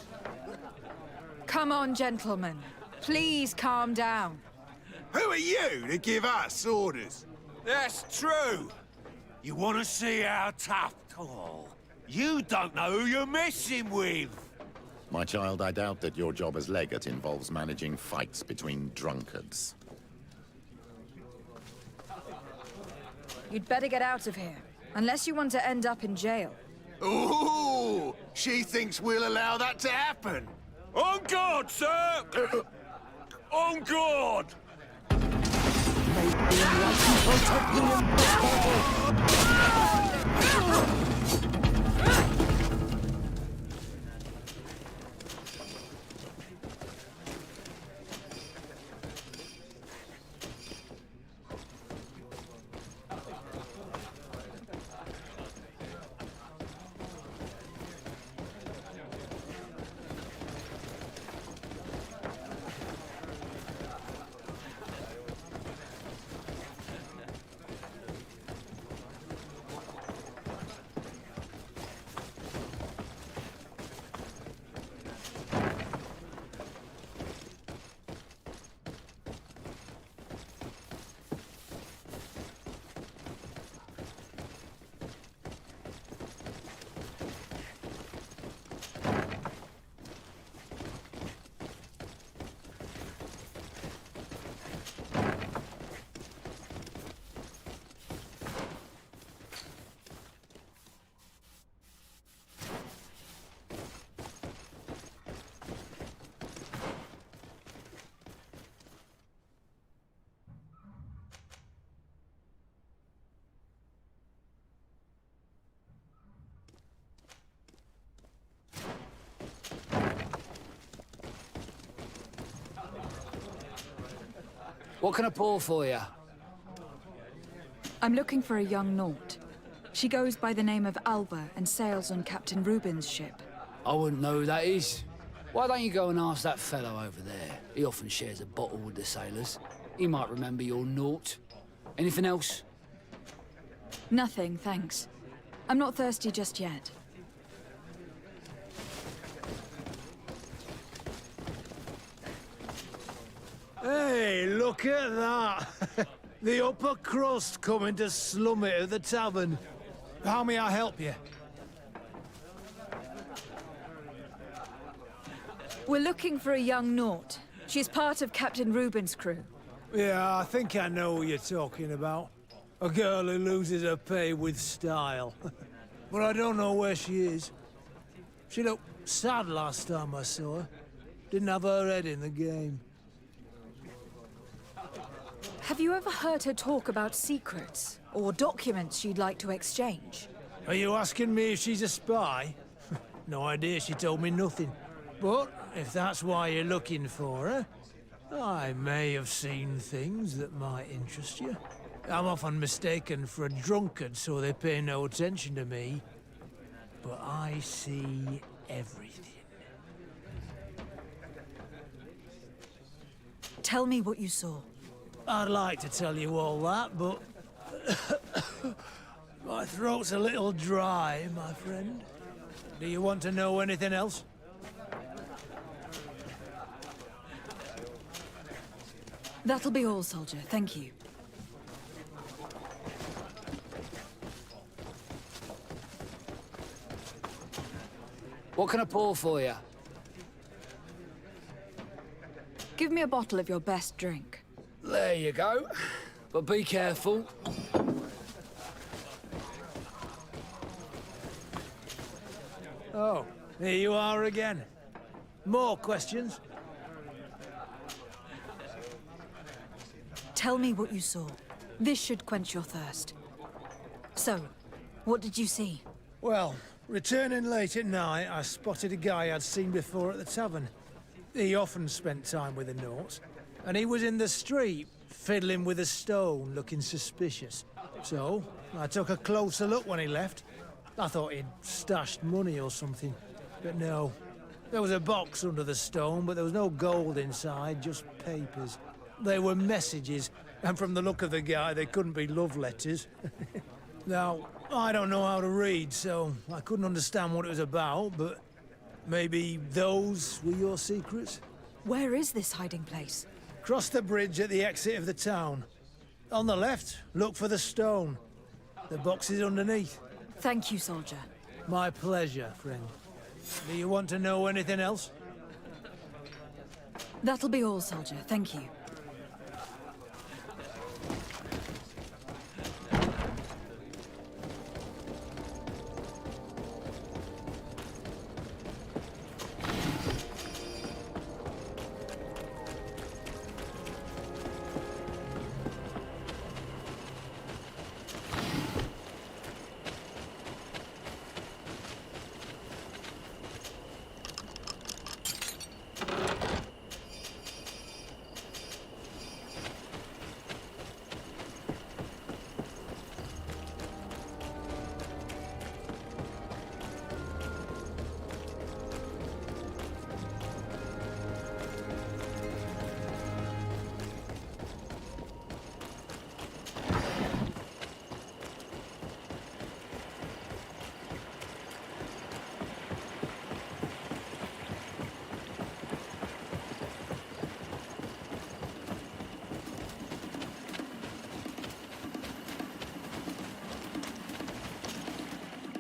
Come on, gentlemen. Please calm down. Who are you to give us orders? That's true. You want to see how tough? Oh, you don't know who you're messing with. My child, I doubt that your job as legate involves managing fights between drunkards. You'd better get out of here, unless you want to end up in jail. Ooh, she thinks we'll allow that to happen. On guard, sir! On guard! What can I pour for you? I'm looking for a young Naut. She goes by the name of Alba and sails on Captain Reuben's ship. I wouldn't know who that is. Why don't you go and ask that fellow over there? He often shares a bottle with the sailors. He might remember your Naut. Anything else? Nothing, thanks. I'm not thirsty just yet. Hey, look at that! The upper crust coming to slum it at the tavern. How may I help you? We're looking for a young Naut. She's part of Captain Reuben's crew. Yeah, I think I know what you're talking about. A girl who loses her pay with style. But I don't know where she is. She looked sad last time I saw her. Didn't have her head in the game. Have you ever heard her talk about secrets or documents she'd like to exchange? Are you asking me if she's a spy? No idea, she told me nothing. But if that's why you're looking for her, I may have seen things that might interest you. I'm often mistaken for a drunkard, so they pay no attention to me. But I see everything. Tell me what you saw. I'd like to tell you all that, but... my throat's a little dry, my friend. Do you want to know anything else? That'll be all, soldier. Thank you. What can I pour for you? Give me a bottle of your best drink. There you go. But be careful. Oh, here you are again. More questions? Tell me what you saw. This should quench your thirst. So, what did you see? Well, returning late at night, I spotted a guy I'd seen before at the tavern. He often spent time with the Nauts, and he was in the street, fiddling with a stone, looking suspicious. So, I took a closer look when he left. I thought he'd stashed money or something, but no. There was a box under the stone, but there was no gold inside, just papers. They were messages, and from the look of the guy, they couldn't be love letters. Now, I don't know how to read, so I couldn't understand what it was about, but maybe those were your secrets? Where is this hiding place? Cross the bridge at the exit of the town. On the left, look for the stone. The box is underneath. Thank you, soldier. My pleasure, friend. Do you want to know anything else? That'll be all, soldier. Thank you.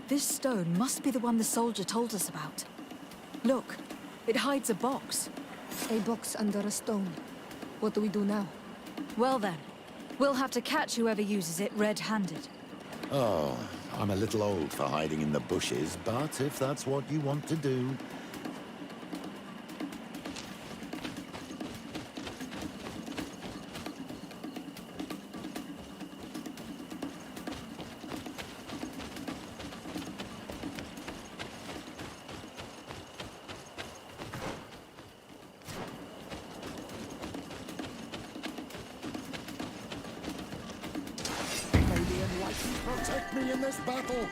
This stone must be the one the soldier told us about. Look, it hides a box. A box under a stone. What do we do now? Well then, we'll have to catch whoever uses it red-handed. Oh, I'm a little old for hiding in the bushes, but if that's what you want to do... Protect me in this battle!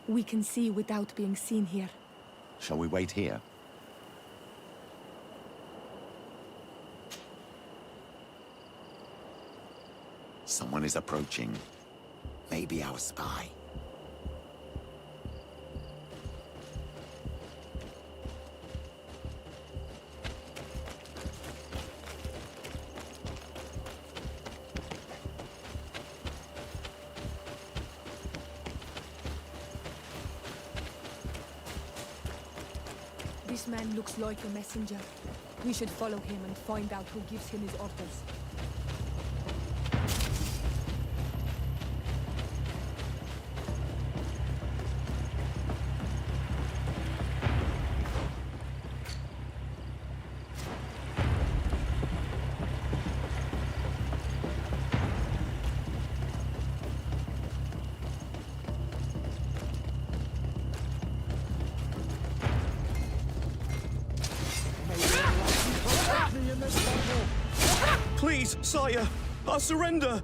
We can see without being seen here. Shall we wait here? Someone is approaching. Maybe our spy. This man looks like a messenger. We should follow him and find out who gives him his orders. Please, sire, I surrender!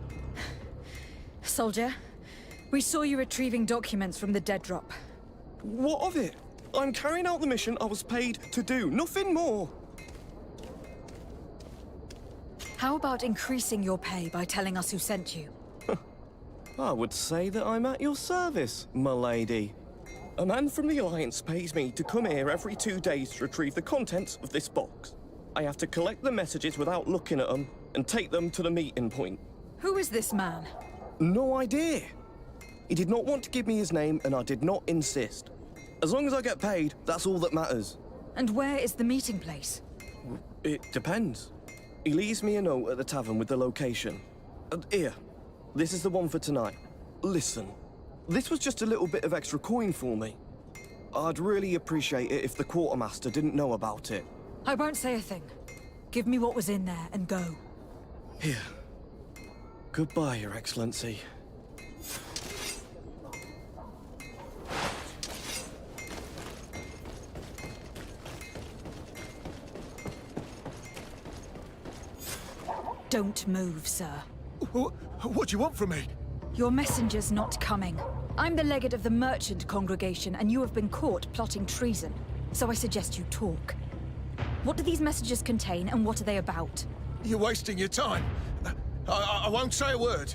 Soldier, we saw you retrieving documents from the dead drop. What of it? I'm carrying out the mission I was paid to do, nothing more. How about increasing your pay by telling us who sent you? I would say that I'm at your service, my lady. A man from the Alliance pays me to come here every 2 days to retrieve the contents of this box. I have to collect the messages without looking at them and take them to the meeting point. Who is this man? No idea. He did not want to give me his name, and I did not insist. As long as I get paid, that's all that matters. And where is the meeting place? It depends. He leaves me a note at the tavern with the location. Here, this is the one for tonight. Listen, this was just a little bit of extra coin for me. I'd really appreciate it if the quartermaster didn't know about it. I won't say a thing. Give me what was in there and go. Here. Goodbye, Your Excellency. Don't move, sir. What do you want from me? Your messenger's not coming. I'm the legate of the merchant congregation, and you have been caught plotting treason. So I suggest you talk. What do these messages contain, and what are they about? You're wasting your time. I won't say a word.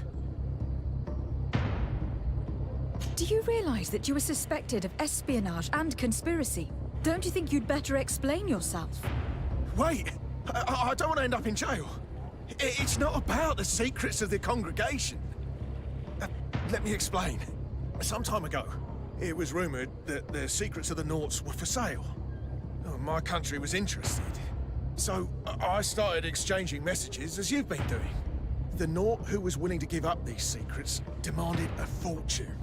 Do you realize that you were suspected of espionage and conspiracy? Don't you think you'd better explain yourself? Wait! I don't want to end up in jail. It's not about the secrets of the congregation. Let me explain. Some time ago, it was rumored that the secrets of the Nauts were for sale. My country was interested. So I started exchanging messages as you've been doing. The Naut who was willing to give up these secrets demanded a fortune.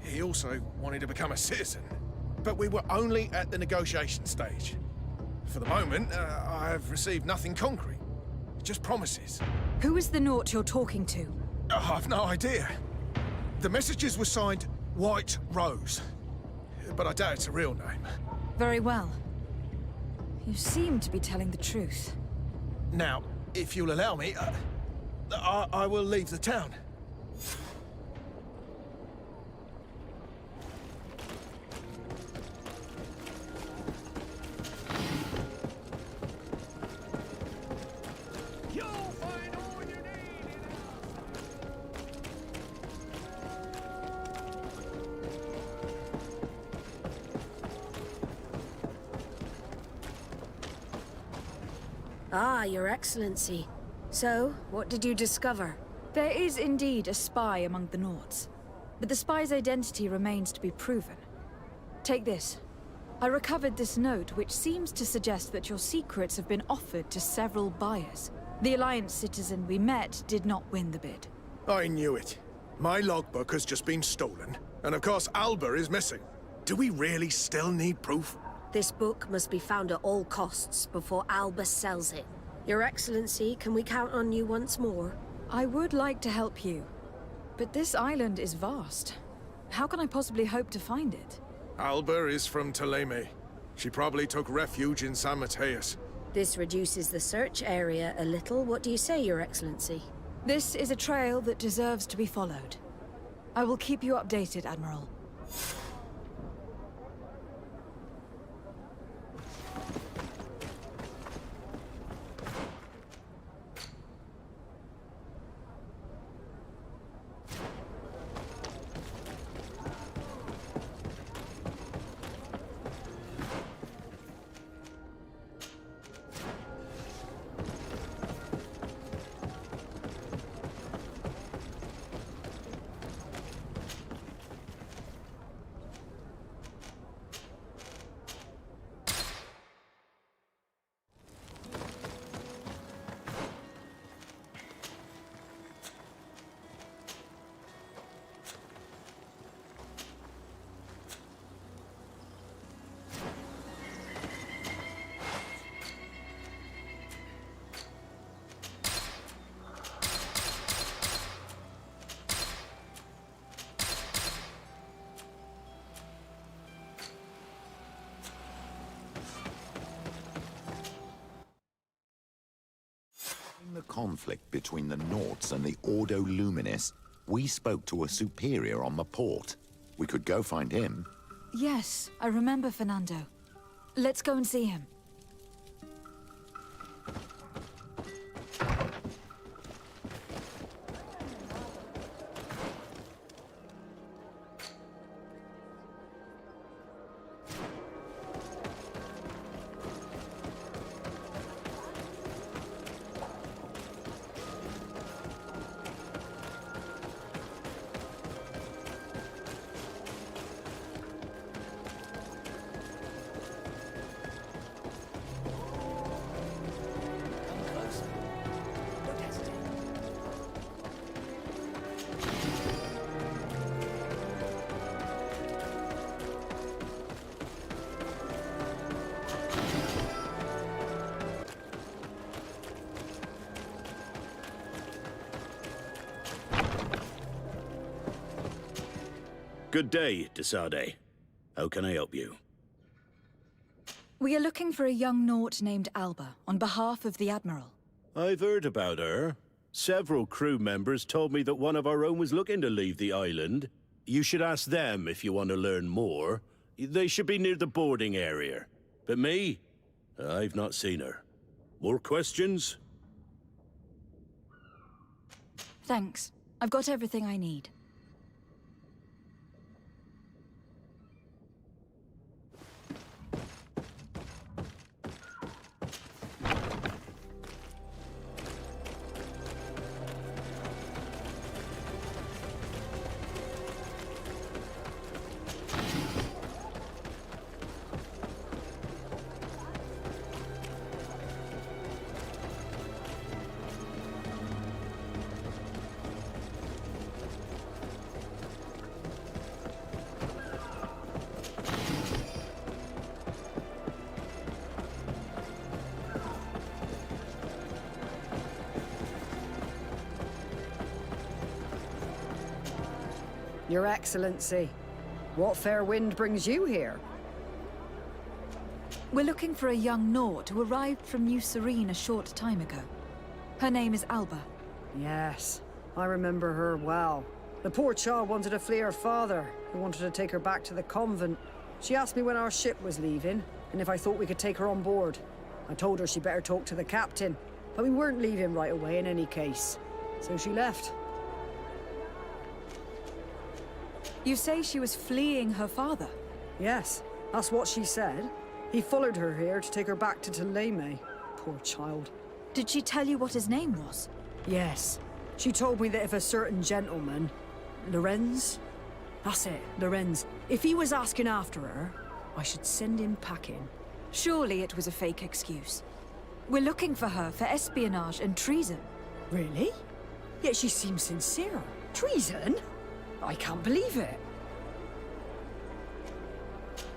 He also wanted to become a citizen. But we were only at the negotiation stage. For the moment, I have received nothing concrete. Just promises. Who is the Naut you're talking to? I've no idea. The messages were signed White Rose. But I doubt it's a real name. Very well. You seem to be telling the truth. Now, if you'll allow me, I will leave the town. Ah, Your Excellency. So, what did you discover? There is indeed a spy among the Nauts, but the spy's identity remains to be proven. Take this. I recovered this note, which seems to suggest that your secrets have been offered to several buyers. The Alliance citizen we met did not win the bid. I knew it. My logbook has just been stolen, and of course Alba is missing. Do we really still need proof? This book must be found at all costs before Albus sells it. Your Excellency, can we count on you once more? I would like to help you, but this island is vast. How can I possibly hope to find it? Alba is from Ptolemy. She probably took refuge in San Mateus. This reduces the search area a little. What do you say, Your Excellency? This is a trail that deserves to be followed. I will keep you updated, Admiral. the conflict between the Nauts and the Ordo Luminis, we spoke to a superior on the port. We could go find him. Yes, I remember Fernando. Let's go and see him. Good day, Desade. How can I help you? We are looking for a young Naut named Alba, on behalf of the Admiral. I've heard about her. Several crew members told me that one of our own was looking to leave the island. You should ask them if you want to learn more. They should be near the boarding area. But me? I've not seen her. More questions? Thanks. I've got everything I need. Your Excellency, what fair wind brings you here? We're looking for a young Naut who arrived from New Serene a short time ago. Her name is Alba. Yes, I remember her well. The poor child wanted to flee her father, who wanted to take her back to the convent. She asked me when our ship was leaving, and if I thought we could take her on board. I told her she'd better talk to the captain, but we weren't leaving right away in any case. So she left. You say she was fleeing her father? Yes, that's what she said. He followed her here to take her back to Toleme. Poor child. Did she tell you what his name was? Yes. She told me that if a certain gentleman... Lorenz? That's it, Lorenz. If he was asking after her, I should send him packing. Surely it was a fake excuse. We're looking for her for espionage and treason. Really? Yet she seems sincere. Treason? I can't believe it.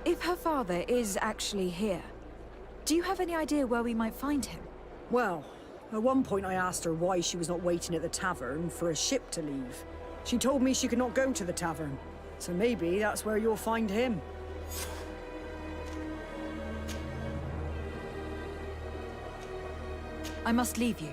If her father is actually here, do you have any idea where we might find him? Well, at one point I asked her why she was not waiting at the tavern for a ship to leave. She told me she could not go to the tavern, so maybe that's where you'll find him. I must leave you.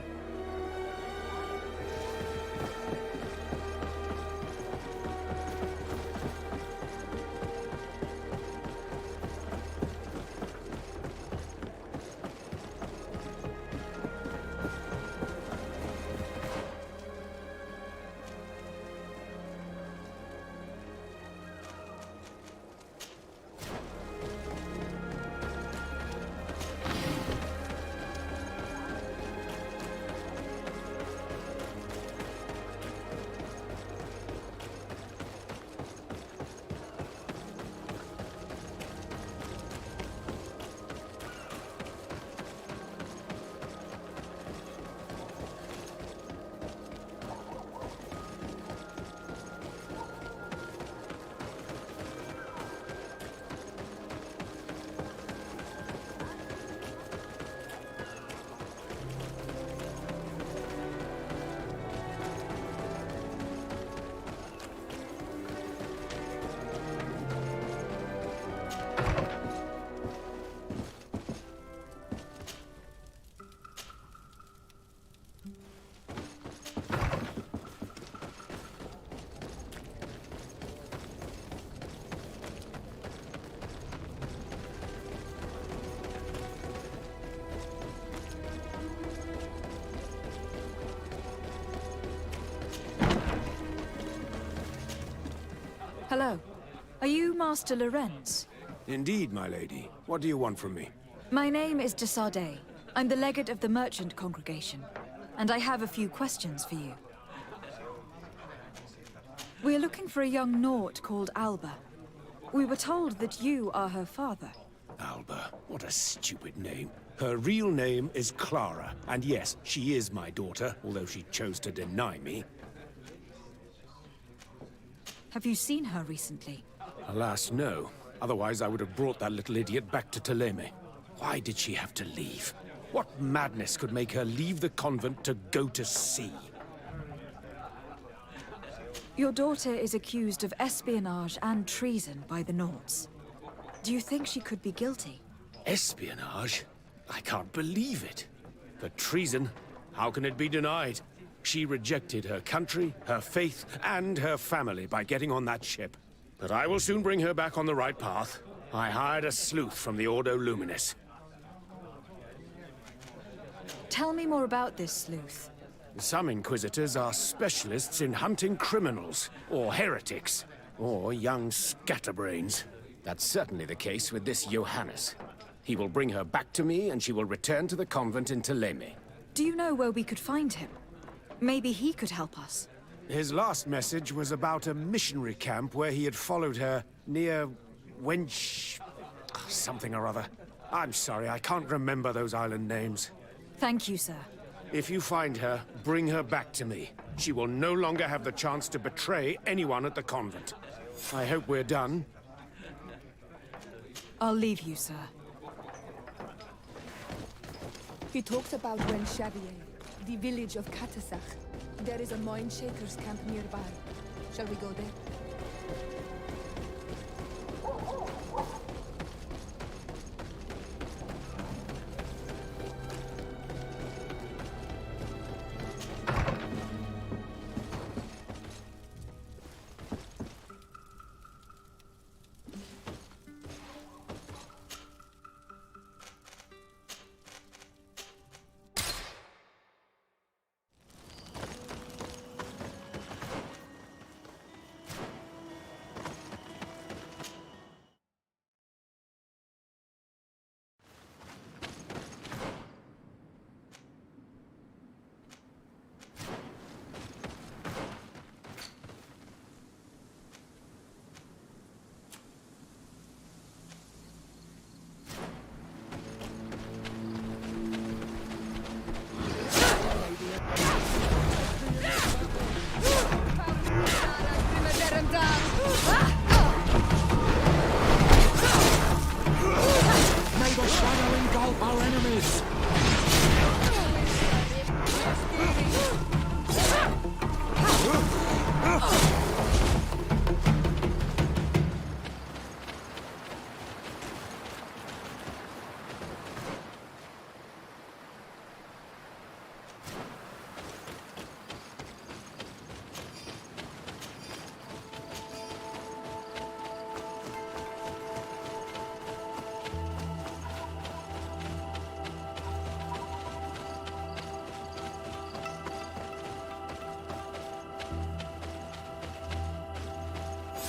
Hello. Are you Master Lorenz? Indeed, my lady. What do you want from me? My name is de Sardet. I'm the legate of the merchant congregation, and I have a few questions for you. We're looking for a young Naut called Alba. We were told that you are her father. Alba, what a stupid name. Her real name is Clara, and yes, she is my daughter, although she chose to deny me. Have you seen her recently? Alas, no. Otherwise, I would have brought that little idiot back to Theleme. Why did she have to leave? What madness could make her leave the convent to go to sea? Your daughter is accused of espionage and treason by the Nauts. Do you think she could be guilty? Espionage? I can't believe it. But treason? How can it be denied? She rejected her country, her faith, and her family by getting on that ship. But I will soon bring her back on the right path. I hired a sleuth from the Ordo Luminis. Tell me more about this sleuth. Some Inquisitors are specialists in hunting criminals, or heretics, or young scatterbrains. That's certainly the case with this Johannes. He will bring her back to me, and she will return to the convent in Theleme. Do you know where we could find him? Maybe he could help us. His last message was about a missionary camp where he had followed her near Wench... something or other. I'm sorry, I can't remember those island names. Thank you, sir. If you find her, bring her back to me. She will no longer have the chance to betray anyone at the convent. I hope we're done. I'll leave you, sir. He talks about Wenchavier, the village of Katasach. There is a mine shaker's camp nearby. Shall we go there?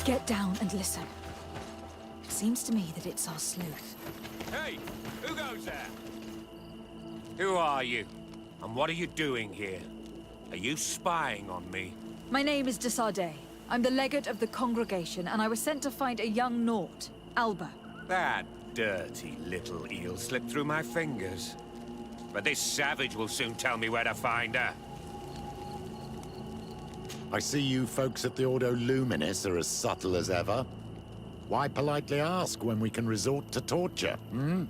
Get down and listen. It seems to me that it's our sleuth. Hey! Who goes there? Who are you? And what are you doing here? Are you spying on me? My name is de Sardet. I'm the legate of the congregation, and I was sent to find a young Naut, Alba. That dirty little eel slipped through my fingers. But this savage will soon tell me where to find her. I see you folks at the Ordo Luminis are as subtle as ever. Why politely ask when we can resort to torture, hmm?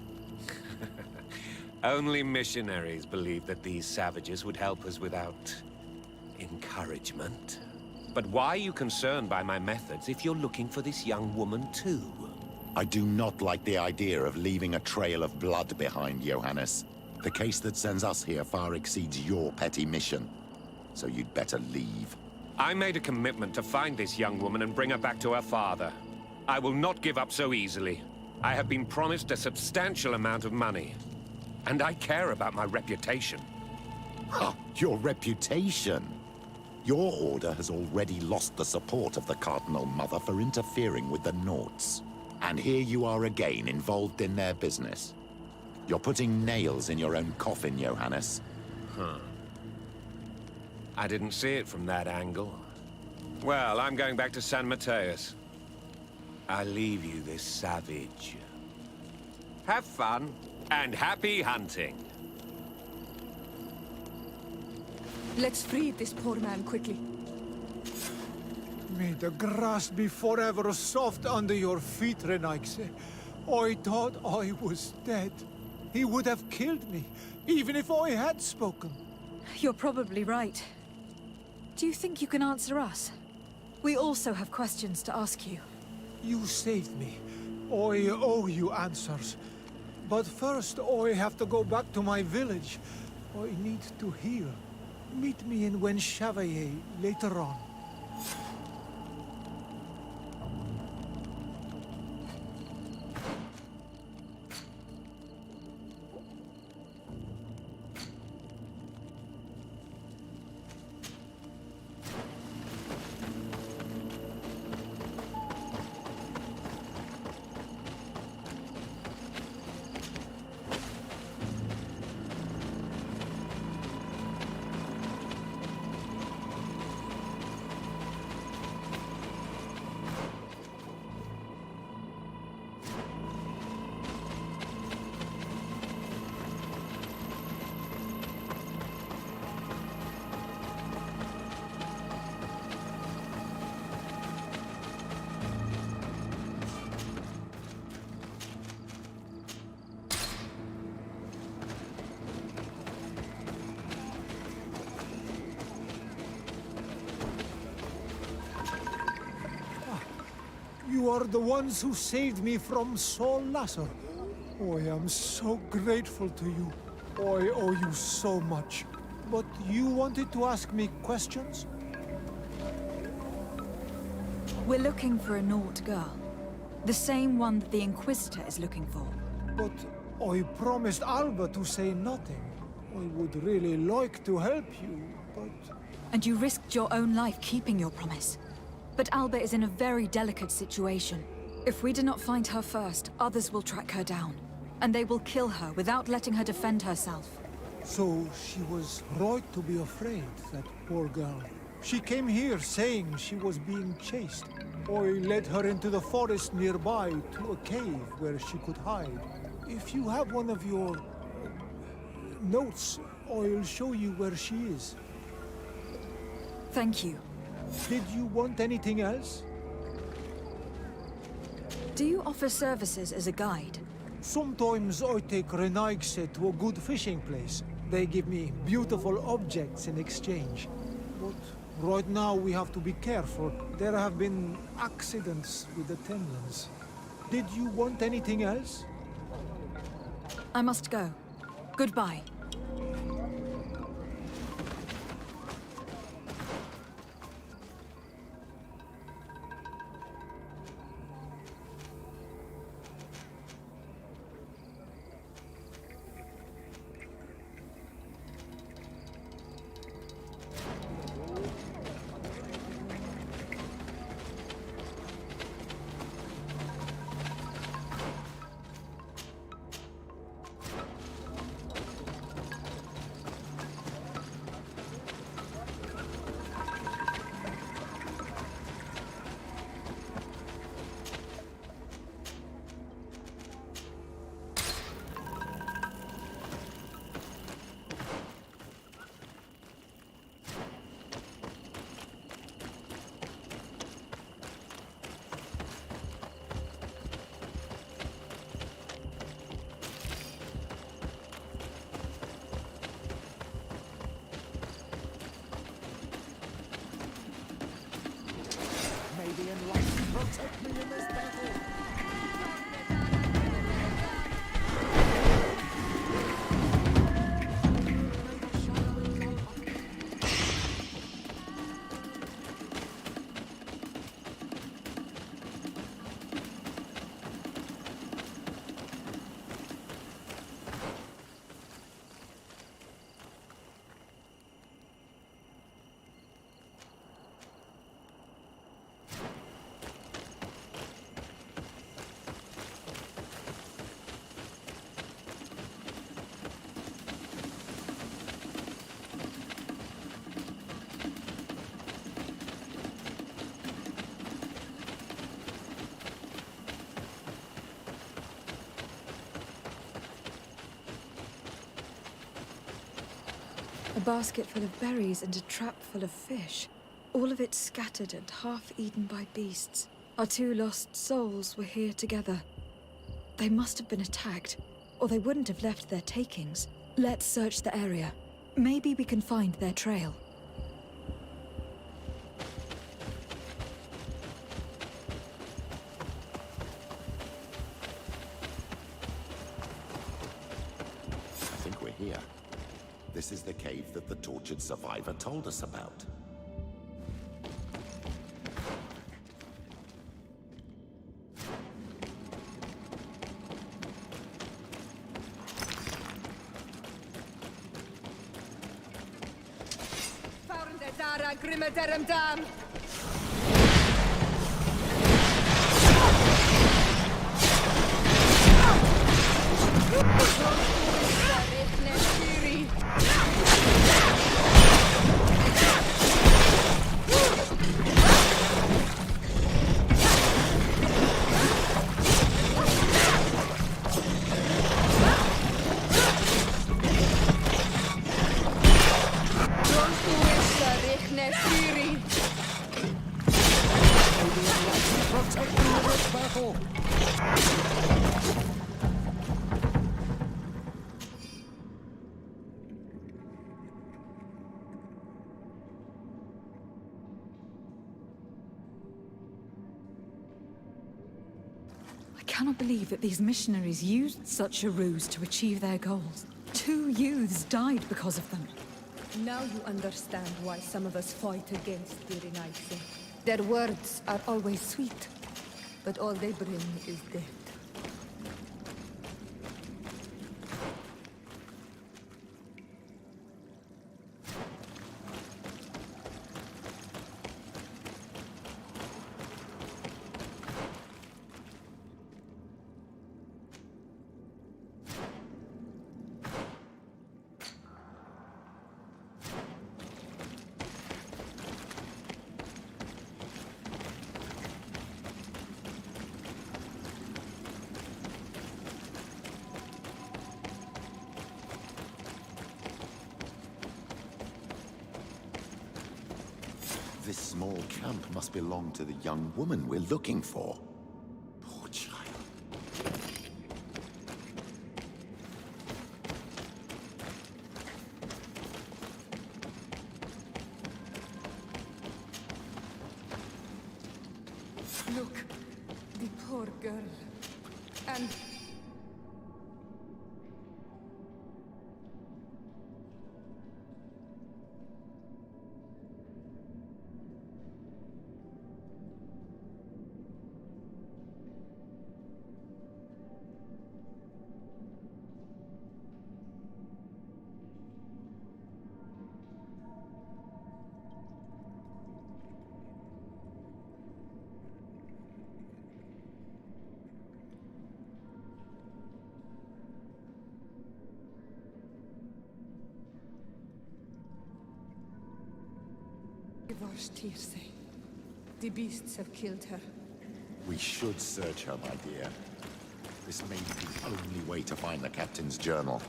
Only missionaries believe that these savages would help us without encouragement. But why are you concerned by my methods if you're looking for this young woman too? I do not like the idea of leaving a trail of blood behind, Johannes. The case that sends us here far exceeds your petty mission. So you'd better leave. I made a commitment to find this young woman and bring her back to her father. I will not give up so easily. I have been promised a substantial amount of money. And I care about my reputation. Your reputation? Your order has already lost the support of the Cardinal Mother for interfering with the Nauts. And here you are again, involved in their business. You're putting nails in your own coffin, Johannes. Huh. I didn't see it from that angle. Well, I'm going back to San Mateus. I leave you this savage. Have fun, and happy hunting. Let's free this poor man quickly. May the grass be forever soft under your feet, Renaigse. I thought I was dead. He would have killed me, even if I had spoken. You're probably right. Do you think you can answer us? We also have questions to ask you. You saved me. I owe you answers. But first, I have to go back to my village. I need to heal. Meet me in Chevalier later on. You are the ones who saved me from Saul Lasser. I am so grateful to you. I owe you so much. But you wanted to ask me questions? We're looking for a Naut girl. The same one that the Inquisitor is looking for. But I promised Alba to say nothing. I would really like to help you, but... And you risked your own life keeping your promise. But Alba is in a very delicate situation. If we do not find her first, others will track her down. And they will kill her without letting her defend herself. So she was right to be afraid, that poor girl. She came here saying she was being chased. I led her into the forest nearby to a cave where she could hide. If you have one of your... notes, I'll show you where she is. Thank you. Did you want anything else? Do you offer services as a guide? Sometimes I take Renaigse to a good fishing place. They give me beautiful objects in exchange. But right now we have to be careful. There have been accidents with attendants. Did you want anything else? I must go. Goodbye. A basket full of berries and a trap full of fish. All of it scattered and half eaten by beasts. Our two lost souls were here together. They must have been attacked, or they wouldn't have left their takings. Let's search the area. Maybe we can find their trail. I think we're here. This is the cave that the tortured survivor told us about. I cannot believe that these missionaries used such a ruse to achieve their goals. 2 youths died because of them. Now you understand why some of us fight against Berenice. Their words are always sweet, but all they bring is death. This small camp must belong to the young woman we're looking for. Poor child. Look, the poor girl. And the beasts have killed her. We should search her, my dear. This may be the only way to find the captain's journal.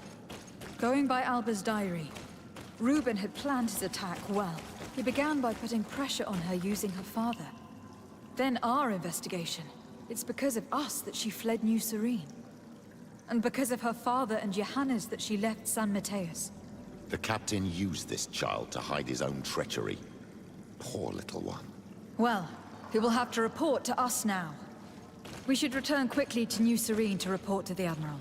Going by Alba's diary, Reuben had planned his attack well. He began by putting pressure on her using her father. Then our investigation. It's because of us that she fled New Serene. And because of her father and Johannes that she left San Mateus. The captain used this child to hide his own treachery. Poor little one. Well, he will have to report to us now. We should return quickly to New Serene to report to the Admiral.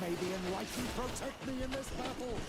May the Enlightened protect me in this battle!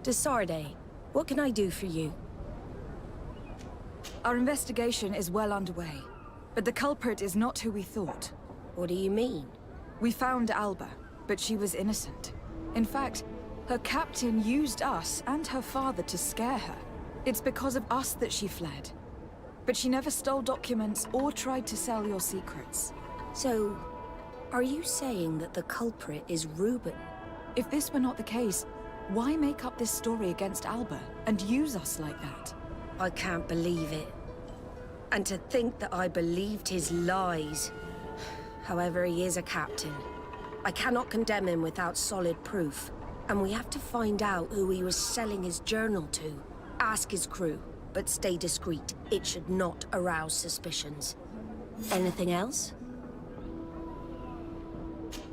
Desarde, what can I do for you? Our investigation is well underway, but the culprit is not who we thought. What do you mean? We found Alba, but she was innocent. In fact, her captain used us and her father to scare her. It's because of us that she fled. But she never stole documents or tried to sell your secrets. So, are you saying that the culprit is Reuben? If this were not the case, why make up this story against Alba and use us like that? I can't believe it. And to think that I believed his lies. However, he is a captain. I cannot condemn him without solid proof. And we have to find out who he was selling his journal to. Ask his crew, but stay discreet. It should not arouse suspicions. Anything else?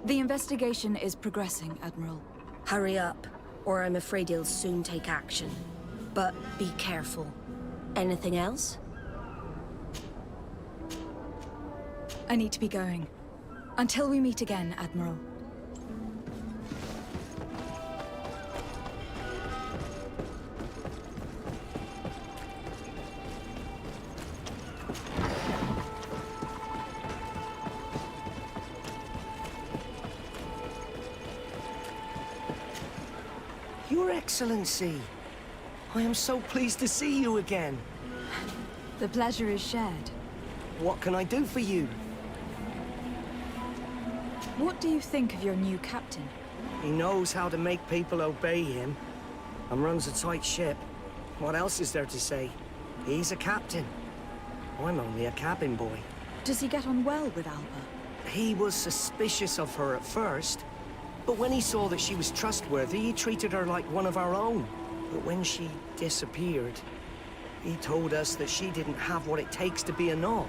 The investigation is progressing, Admiral. Hurry up, or I'm afraid he'll soon take action. But be careful. Anything else? I need to be going. Until we meet again, Admiral. Your Excellency, I am so pleased to see you again. The pleasure is shared. What can I do for you? What do you think of your new captain? He knows how to make people obey him, and runs a tight ship. What else is there to say? He's a captain. I'm only a cabin boy. Does he get on well with Alba? He was suspicious of her at first, but when he saw that she was trustworthy, he treated her like one of our own. But when she disappeared, he told us that she didn't have what it takes to be a Naut.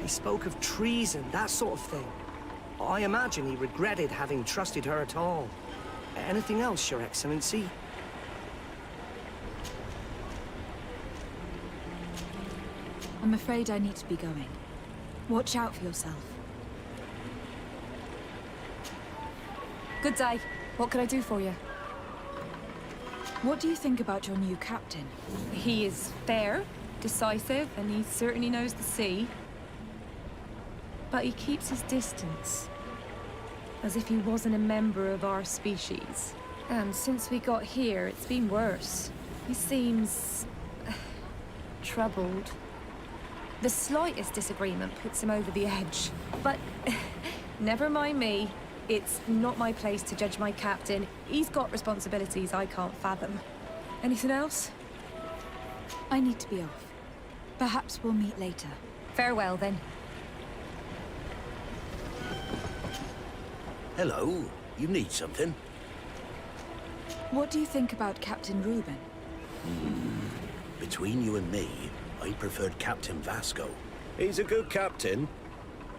He spoke of treason, that sort of thing. I imagine he regretted having trusted her at all. Anything else, Your Excellency? I'm afraid I need to be going. Watch out for yourself. Good day. What can I do for you? What do you think about your new captain? He is fair, decisive, and he certainly knows the sea. But he keeps his distance. As if he wasn't a member of our species. And since we got here, it's been worse. He seems... troubled. The slightest disagreement puts him over the edge. But never mind me. It's not my place to judge my captain. He's got responsibilities I can't fathom. Anything else? I need to be off. Perhaps we'll meet later. Farewell, then. Hello. You need something? What do you think about Captain Reuben? Between you and me, I preferred Captain Vasco. He's a good captain,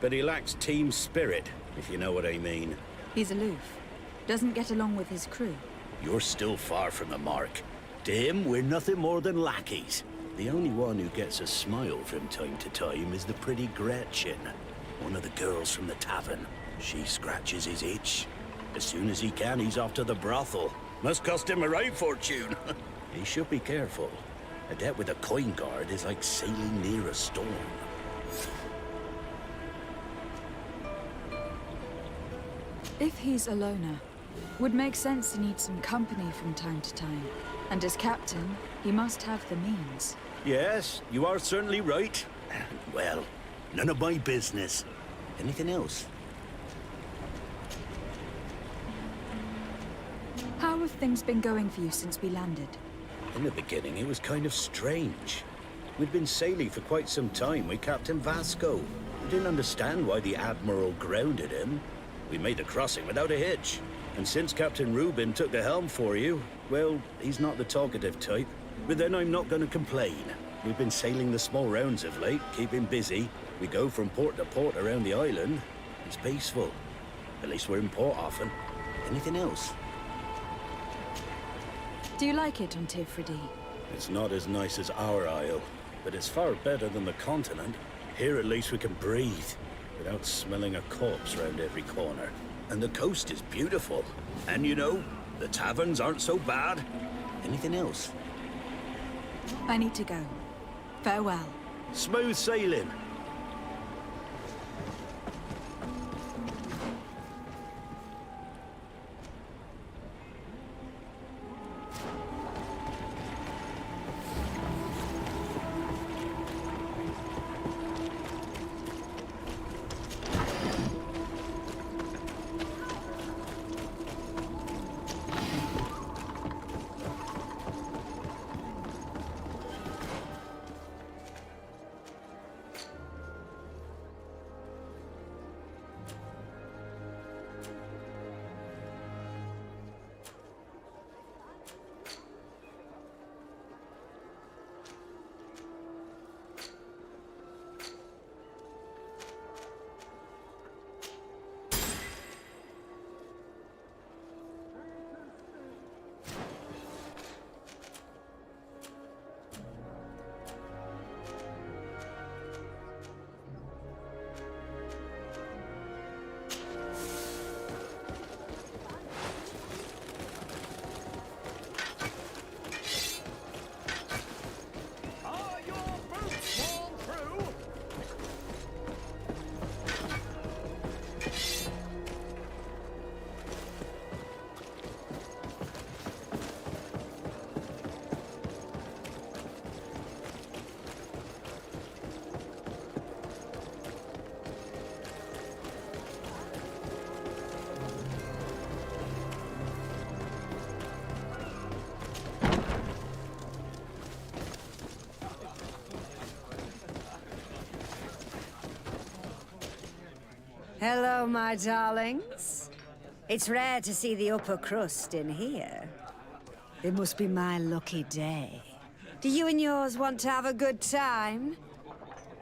but he lacks team spirit, if you know what I mean. He's aloof. Doesn't get along with his crew. You're still far from the mark. To him, we're nothing more than lackeys. The only one who gets a smile from time to time is the pretty Gretchen, one of the girls from the tavern. She scratches his itch. As soon as he can, he's off to the brothel. Must cost him a right fortune. He should be careful. A debt with a coin guard is like sailing near a storm. If he's a loner, would make sense to need some company from time to time. And as captain, he must have the means. Yes, you are certainly right. Well, none of my business. Anything else? How have things been going for you since we landed? In the beginning, it was kind of strange. We'd been sailing for quite some time with Captain Vasco. We didn't understand why the Admiral grounded him. We made the crossing without a hitch. And since Captain Reuben took the helm for you, well, he's not the talkative type. But then I'm not going to complain. We've been sailing the small rounds of late, keeping busy. We go from port to port around the island. It's peaceful. At least we're in port often. Anything else? Do you like it on Tifridi? It's not as nice as our isle, but it's far better than the continent. Here at least we can breathe, without smelling a corpse round every corner. And the coast is beautiful. And you know, the taverns aren't so bad. Anything else? I need to go. Farewell. Smooth sailing. Hello, my darlings. It's rare to see the upper crust in here. It must be my lucky day. Do you and yours want to have a good time?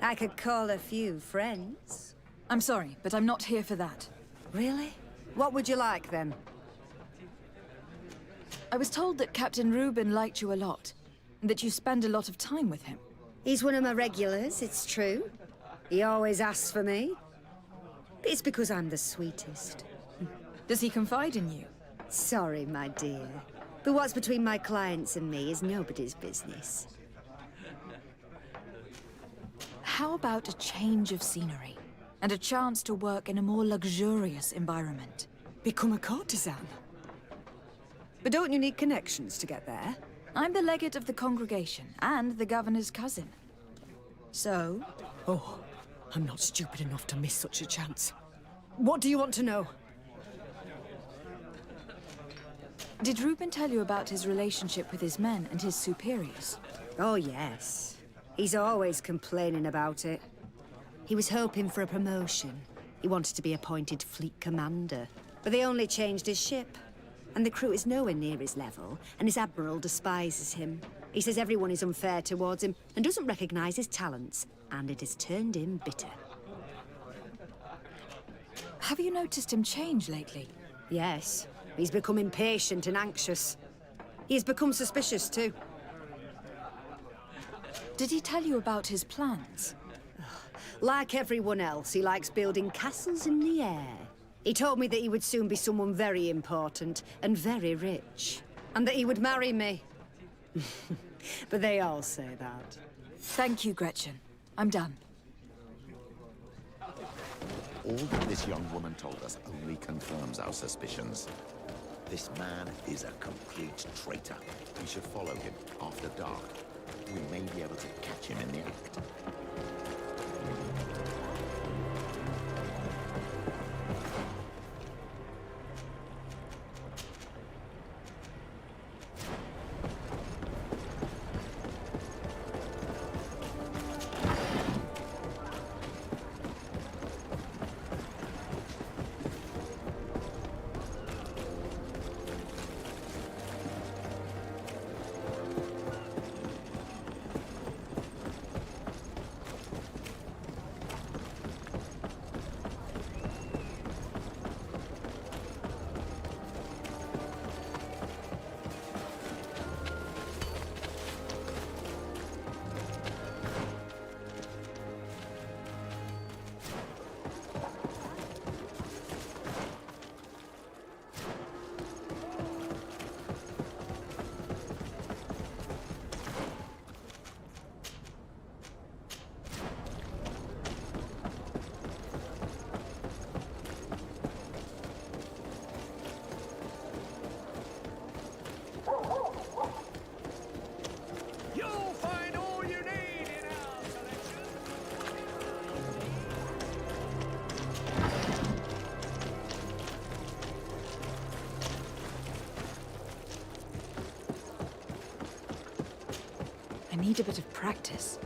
I could call a few friends. I'm sorry, but I'm not here for that. Really? What would you like, then? I was told that Captain Reuben liked you a lot, and that you spend a lot of time with him. He's one of my regulars, it's true. He always asks for me. It's because I'm the sweetest. Does he confide in you? Sorry, my dear. But what's between my clients and me is nobody's business. How about a change of scenery? And a chance to work in a more luxurious environment? Become a courtesan? But don't you need connections to get there? I'm the legate of the congregation, and the governor's cousin. So? Oh, I'm not stupid enough to miss such a chance. What do you want to know? Did Reuben tell you about his relationship with his men and his superiors? Oh, yes. He's always complaining about it. He was hoping for a promotion. He wanted to be appointed fleet commander. But they only changed his ship. And the crew is nowhere near his level, and his admiral despises him. He says everyone is unfair towards him and doesn't recognize his talents, and it has turned him bitter. Have you noticed him change lately? Yes. He's become impatient and anxious. He's become suspicious, too. Did he tell you about his plans? Like everyone else, he likes building castles in the air. He told me that he would soon be someone very important and very rich. And that he would marry me. But they all say that. Thank you, Gretchen. I'm done. All that this young woman told us only confirms our suspicions. This man is a complete traitor. We should follow him after dark. We may be able to catch him in the act. I need a bit of practice.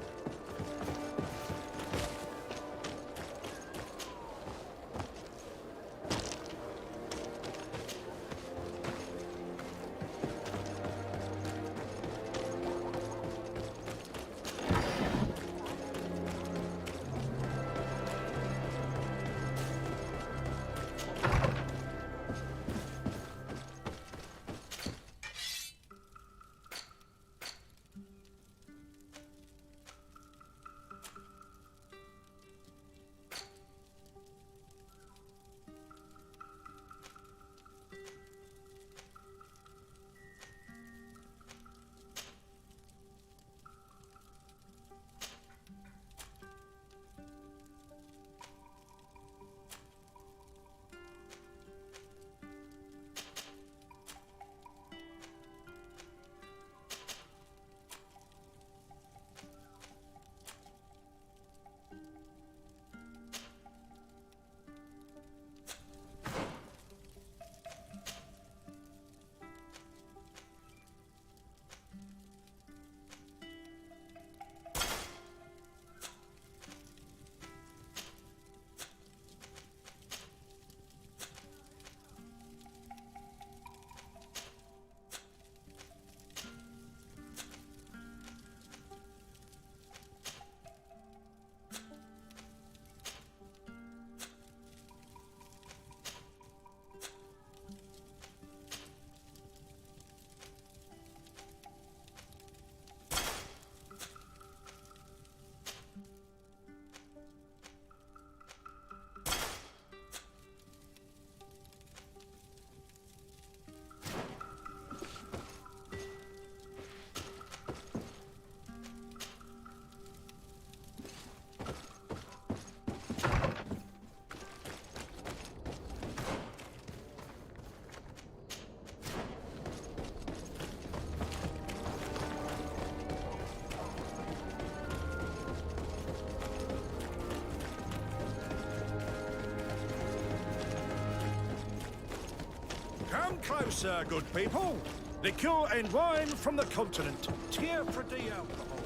Come closer, good people. Liqueur and wine from the continent. Tier for the alcohol.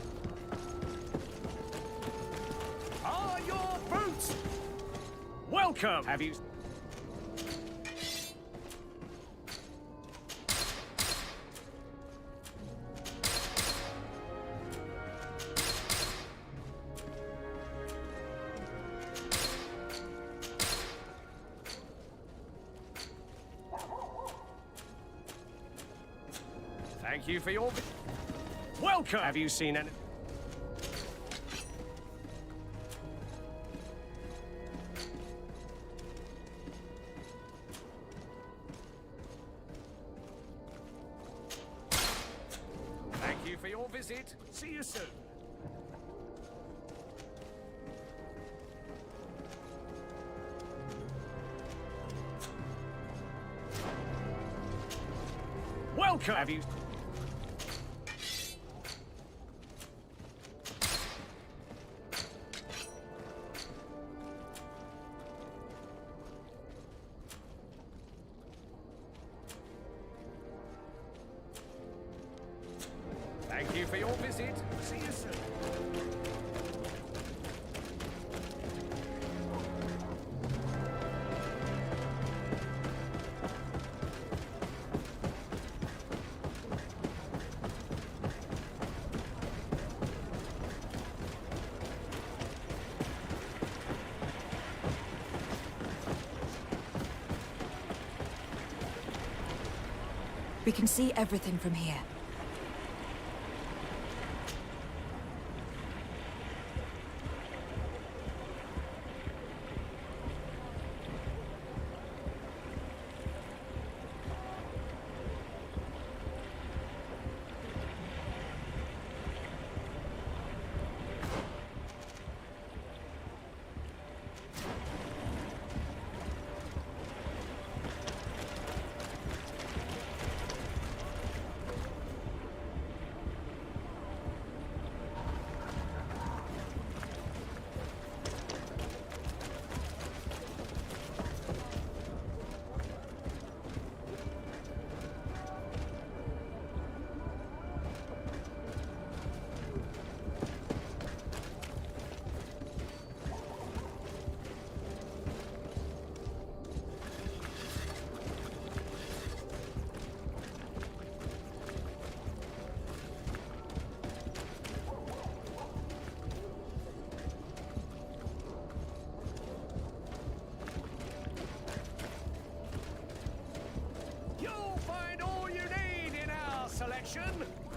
Are your boots? Welcome. Have you... Thank you for your... Welcome! Have you seen any... Thank you for your visit. See you soon. Welcome! Have you... Thank you for your visit. See you soon. We can see everything from here.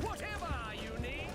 Whatever you need.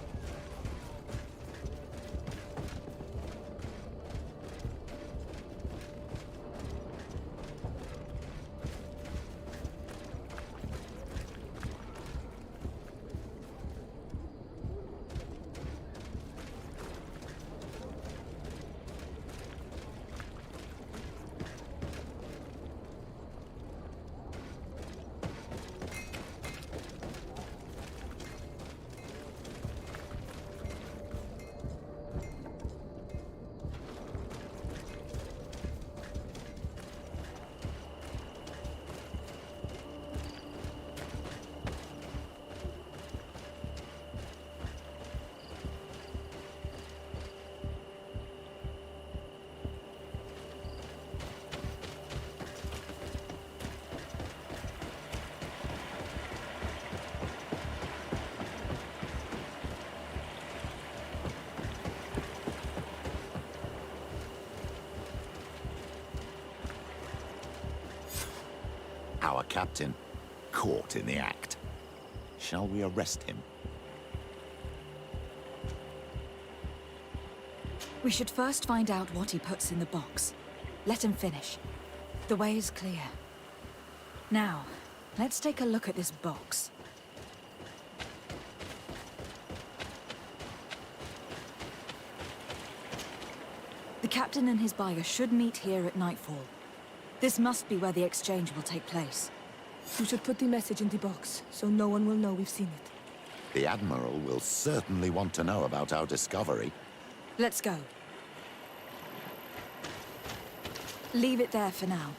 Our captain, caught in the act. Shall we arrest him? We should first find out what he puts in the box. Let him finish. The way is clear. Now, let's take a look at this box. The captain and his buyer should meet here at nightfall. This must be where the exchange will take place. We should put the message in the box, so no one will know we've seen it. The Admiral will certainly want to know about our discovery. Let's go. Leave it there for now.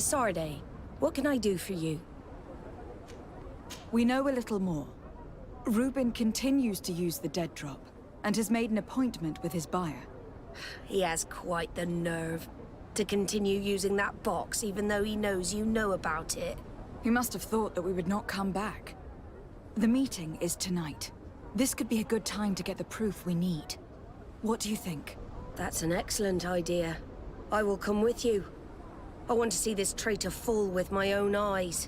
Desarde, what can I do for you? We know a little more. Reuben continues to use the dead drop, and has made an appointment with his buyer. He has quite the nerve to continue using that box even though he knows you know about it. He must have thought that we would not come back. The meeting is tonight. This could be a good time to get the proof we need. What do you think? That's an excellent idea. I will come with you. I want to see this traitor fall with my own eyes.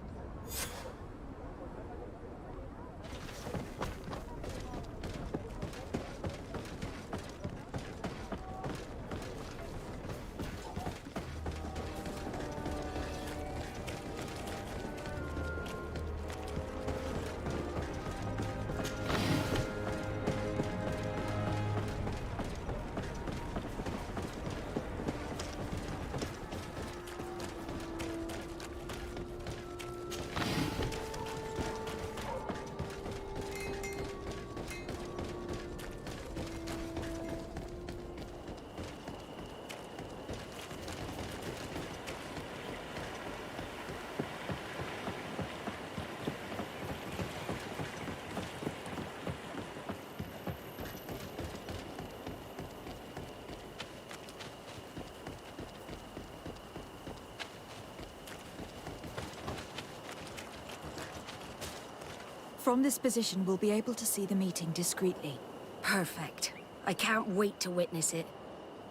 From this position, we'll be able to see the meeting discreetly. Perfect. I can't wait to witness it.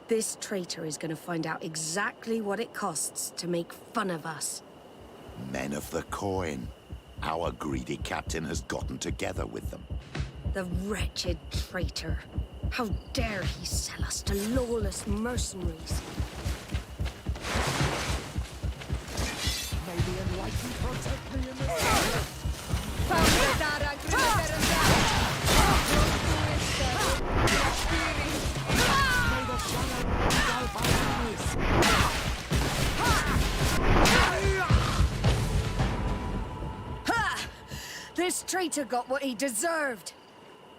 This traitor is going to find out exactly what it costs to make fun of us. Men of the coin. Our greedy captain has gotten together with them. The wretched traitor. How dare he sell us to lawless mercenaries? May the enlightened protect me in this. Ha! This traitor got what he deserved.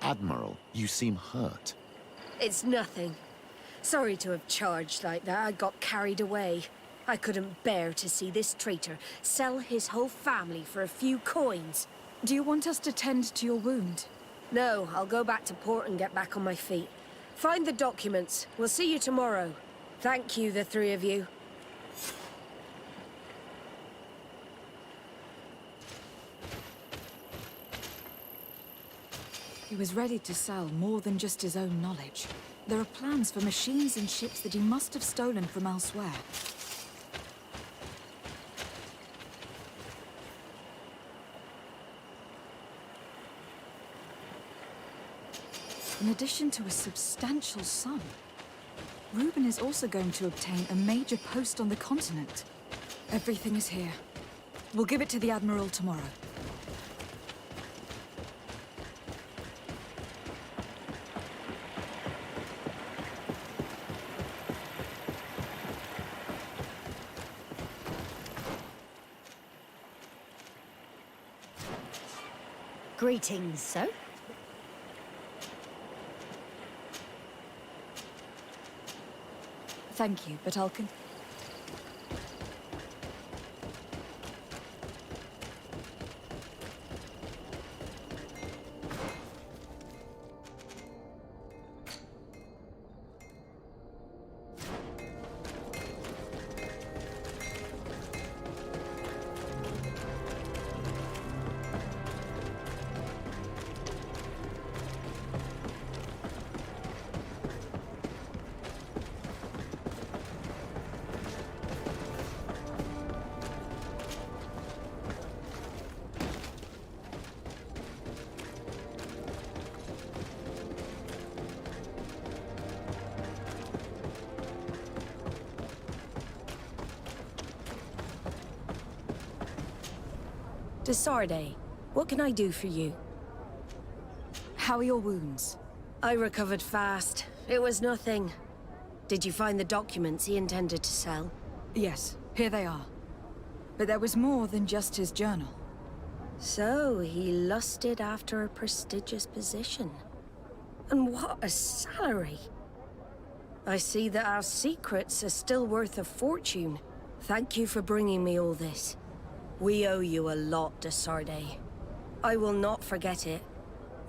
Admiral, you seem hurt. It's nothing. Sorry to have charged like that. I got carried away. I couldn't bear to see this traitor sell his whole family for a few coins. Do you want us to tend to your wound? No, I'll go back to port and get back on my feet. Find the documents. We'll see you tomorrow. Thank you, the three of you. He was ready to sell more than just his own knowledge. There are plans for machines and ships that he must have stolen from elsewhere. In addition to a substantial sum, Reuben is also going to obtain a major post on the continent. Everything is here. We'll give it to the Admiral tomorrow. Greetings, sir. Thank you, but I'll Desarde, what can I do for you? How are your wounds? I recovered fast. It was nothing. Did you find the documents he intended to sell? Yes, here they are. But there was more than just his journal. So, he lusted after a prestigious position. And what a salary! I see that our secrets are still worth a fortune. Thank you for bringing me all this. We owe you a lot, de Sardet. I will not forget it,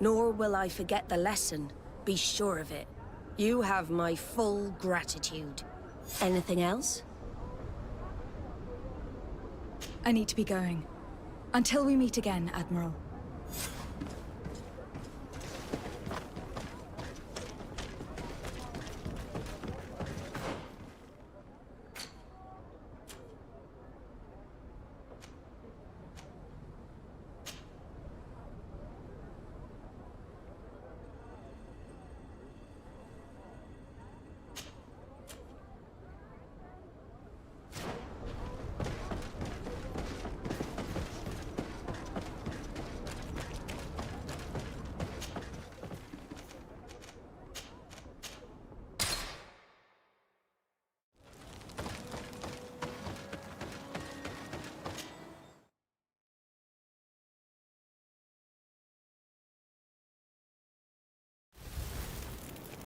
nor will I forget the lesson. Be sure of it. You have my full gratitude. Anything else? I need to be going. Until we meet again, Admiral.